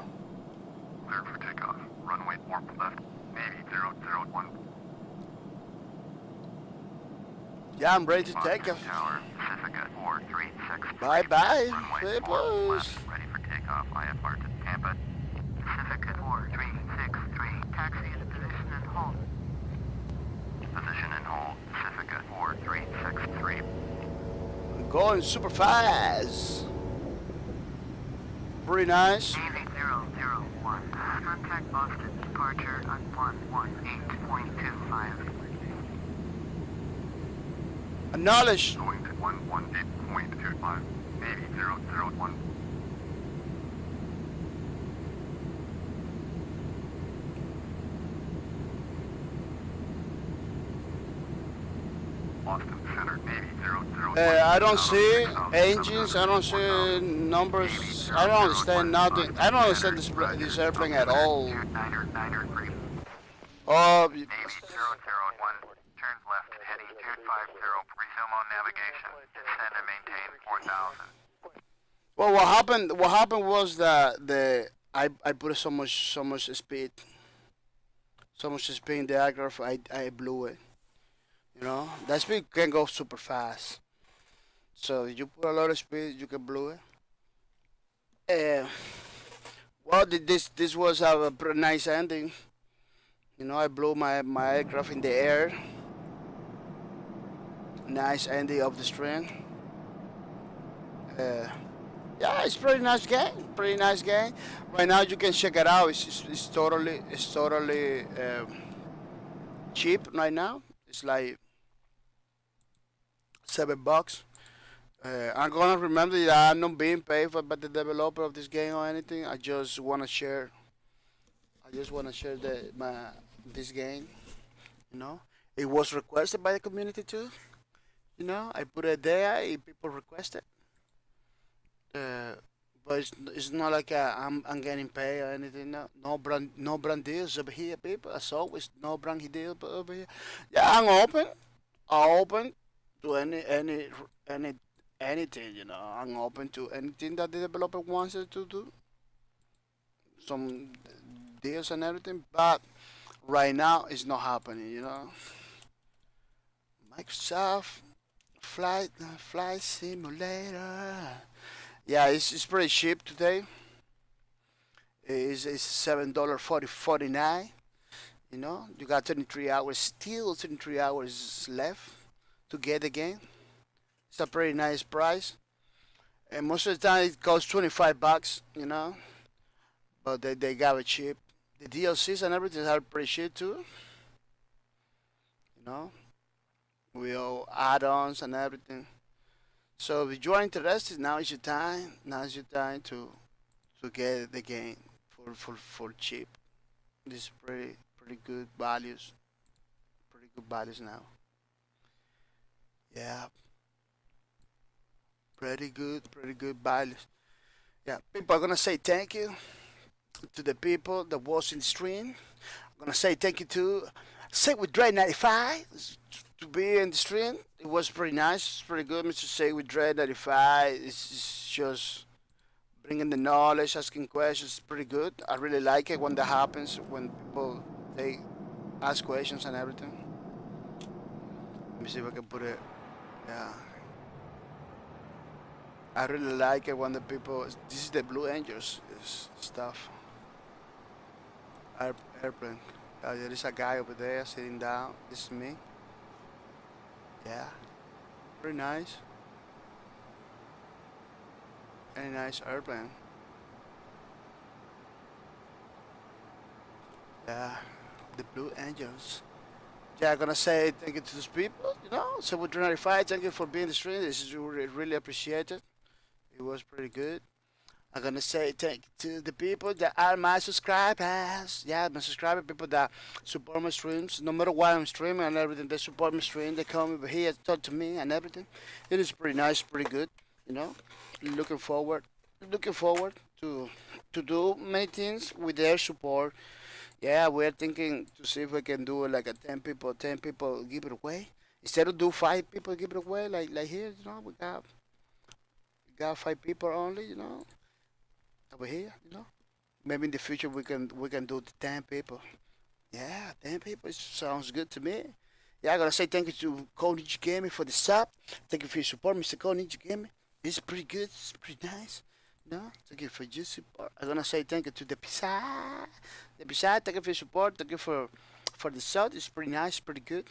Cleared for takeoff. Runway warp left. Navy 001. Yeah, I'm ready to Boston take off. Tower, Pacifica 4363. Bye bye. Runway 4 Peoples. left, ready for takeoff. IFR to Tampa. Pacifica 4363, taxi into position and hold. Position and hold. Pacifica 4363. Going super fast. Pretty nice. Navy 001, contact Boston, departure on 118.25. Acknowledge. Going to 118.25. Navy 001. Boston Center, Navy 001. I don't see engines. I don't see numbers. I don't understand nothing. I don't understand this airplane at all. Oh, Navy 001, turns left heading 250, resume on navigation, descend and maintain 4,000. well, what happened? What happened was that I put so much speed, in the aircraft. I blew it. You know, that speed can go super fast. So if you put a lot of speed, you can blow it. Well, this was a pretty nice ending. You know, I blew my aircraft in the air. Nice ending of the string. Uh, yeah, it's pretty nice game. Pretty nice game. Right now you can check it out. It's totally cheap right now. It's like $7. I'm gonna remember that I'm not being paid by the developer of this game or anything. I just wanna share. I just wanna share this game. You know, it was requested by the community too. You know, I put it there. People requested. Uh, but it's not like I'm getting paid or anything. No brand deals over here, people. As always, no brand deals over here. Yeah, I'm open. I'm open to any anything. You know, I'm open to anything that the developer wants us to do. Some deals and everything, but right now it's not happening. You know, Microsoft flight simulator. Yeah, it's pretty cheap today. It's $7.49. You know, you got 23 hours, still 23 hours left to get the game. It's a pretty nice price. And most of the time it costs $25, you know, but they got it cheap. The DLCs and everything are pretty cheap too, you know, with all add-ons and everything. So if you are interested, now is your time. Now is your time to get the game for cheap. This is pretty good values. Pretty good values now. Yeah, pretty good values. Yeah, people are gonna say thank you to the people that was in the stream. I'm gonna say thank you to Say with Dre 95 to be in the stream. It was pretty nice. It's pretty good, Mr. Say with Dre 95. It's just bringing the knowledge, asking questions. It's pretty good. I really like it when that happens, when people they ask questions and everything. Let me see if I can put it. Yeah, I really like it when the people. This is the Blue Angels stuff. Airplane. There is a guy over there sitting down. This is me. Yeah, pretty nice. Very nice airplane. Yeah, the Blue Angels. Yeah, I'm gonna say thank you to those people. You know, so with 95, thank you for being the stream. This is really appreciated. It was pretty good. I'm gonna say thank you to the people that are my subscribers. Yeah, my subscriber people that support my streams. No matter what I'm streaming and everything, they support my stream. They come over here, talk to me and everything. It is pretty nice, pretty good. You know, looking forward, looking forward to do many things with their support. Yeah, we're thinking to see if we can do like a 10 people give it away. Instead of do 5 people give it away, like here, you know, we got 5 people only, you know, over here, you know. Maybe in the future we can do the 10 people. Yeah, 10 people sounds good to me. Yeah, I'm gonna say thank you to Code Ninja Gaming for the sub. Thank you for your support, Mr. Code Ninja Gaming. It's pretty good. It's pretty nice. No, thank you for your support. I'm gonna say thank you to the Pizza. The Pizza, thank you for your support. Thank you for the sub. It's pretty nice, pretty good.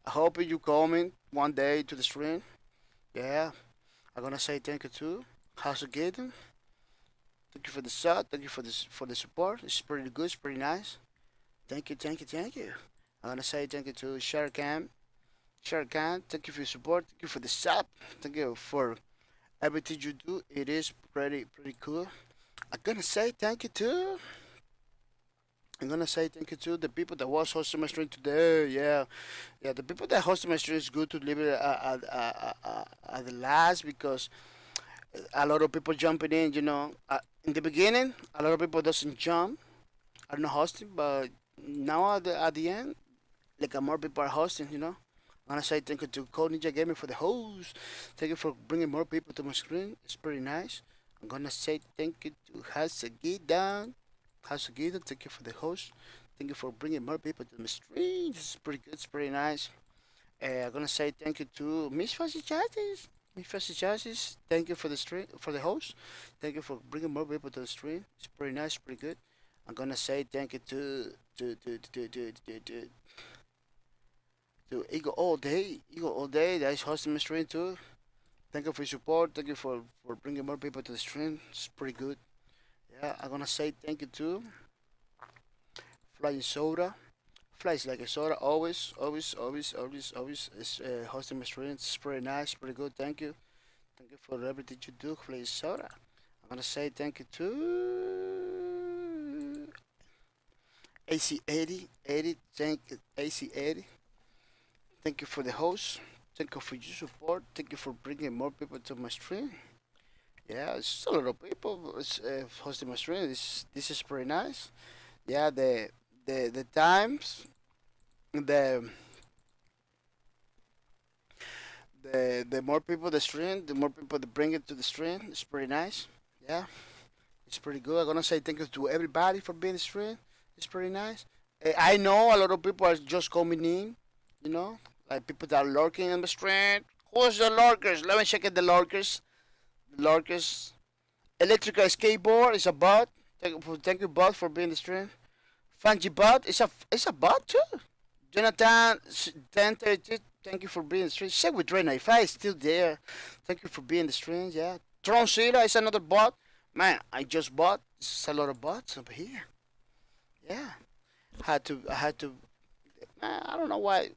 I hope you coming one day to the stream. Yeah, I'm gonna say thank you to House of Gaten. Thank you for the sub. Thank you for the support. It's pretty good. It's pretty nice. Thank you, thank you, thank you. I'm gonna say thank you to Sharkan. Sharkan, thank you for your support. Thank you for the sub. Thank you for everything you do. It is pretty cool. I'm gonna say thank you to I'm gonna say thank you to the people that was hosting my stream today. Yeah, yeah, the people that hosted my stream is good to leave it at the last because a lot of people jumping in. In the beginning, a lot of people doesn't jump. I don't know hosting, but now at the end, like more people are hosting. I'm gonna say thank you to Code Ninja Gaming for the host. Thank you for bringing more people to my screen. It's pretty nice. I'm gonna say thank you to Hasagidan. Hasagidan, thank you for the host. Thank you for bringing more people to my stream. This is pretty good. It's pretty nice. I'm gonna say thank you to Miss Fuzzy Justice. Miss Fuzzy Justice, thank you for the stream, for the host. Thank you for bringing more people to the stream. It's pretty nice, pretty good. I'm gonna say thank you to Eagle All Day. Eagle All Day that is hosting my stream too. Thank you for your support. Thank you for bringing more people to the stream. It's pretty good. Yeah, I'm gonna say thank you to Flying Soda. Flies like a soda, always, always, always, always, always is hosting my stream. It's pretty nice, pretty good. Thank you for everything you do, Flying Soda. I'm gonna say thank you to AC80, thank you, AC80. Thank you for the host. Thank you for your support. Thank you for bringing more people to my stream. Yeah, it's a lot of people hosting my stream. This is pretty nice. Yeah, the times, the the more people the stream, the more people that bring it to the stream. It's pretty nice. Yeah, it's pretty good. I'm gonna say thank you to everybody for being the stream. It's pretty nice. I know a lot of people are just coming in. Like people that are lurking in the stream. Who's the lurkers? Let me check it. The lurkers. The lurkers. Electrical skateboard is a bot. Thank you, bot, for being the stream. Funky bot is a bot too. Jonathan 1032, thank you for being the stream. Check with Dre 95 is still there. Thank you for being the stream. Yeah. Tron Zilla is another bot. Man, I just bought. There's a lot of bots over here. Yeah. I had to. Man, I don't know why.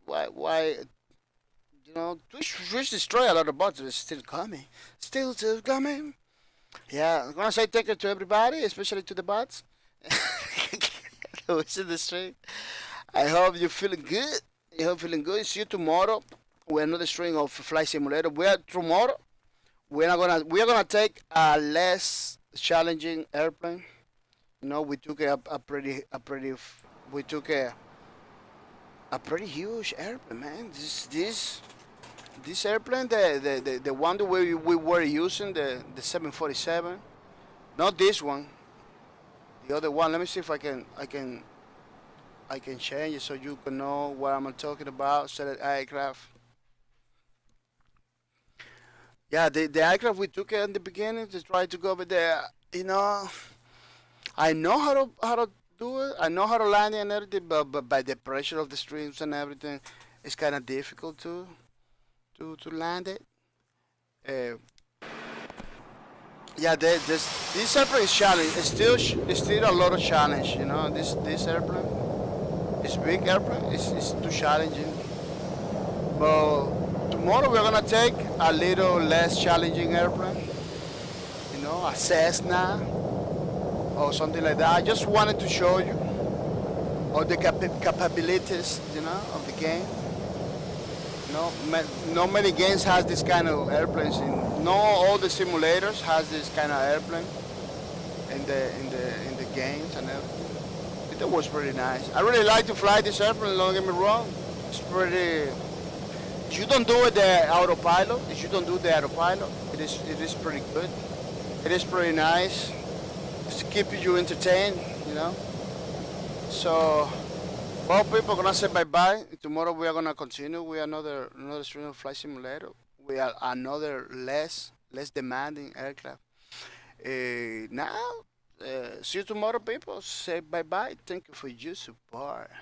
Twitch destroy a lot of bots. It's still coming. Still coming. Yeah, I'm gonna say thank you to everybody, especially to the bots. Who's in the stream? I hope you're feeling good. I hope you're feeling good. See you tomorrow. We're another stream of Flight Simulator. Tomorrow. We're gonna take a less challenging airplane. We took we took a pretty huge airplane, man. This airplane, the one that we were using, the 747. Not this one. The other one. Let me see if I can change it so you can know what I'm talking about. Select aircraft. Yeah, the aircraft we took in the beginning to try to go over there. I know how to do it. I know how to land it and everything, but by the pressure of the streams and everything, it's kind of difficult to land it. Uh, yeah, this airplane is challenge. It's still a lot of challenge. This airplane. It's big airplane. It's too challenging. But tomorrow we're gonna take a little less challenging airplane. A Cessna or something like that. I just wanted to show you all the capabilities, of the game. Not many games has this kind of airplanes. Not all the simulators has this kind of airplane in the games and everything. It was pretty nice. I really like to fly this airplane. Don't get me wrong. It's pretty. If you don't do the autopilot, it is pretty good. It is pretty nice. Just to keep you entertained. So. Well, people, gonna say bye-bye. Tomorrow we are gonna continue with another stream of Flight Simulator. We are another less demanding aircraft. Now, see you tomorrow, people. Say bye-bye. Thank you for your support.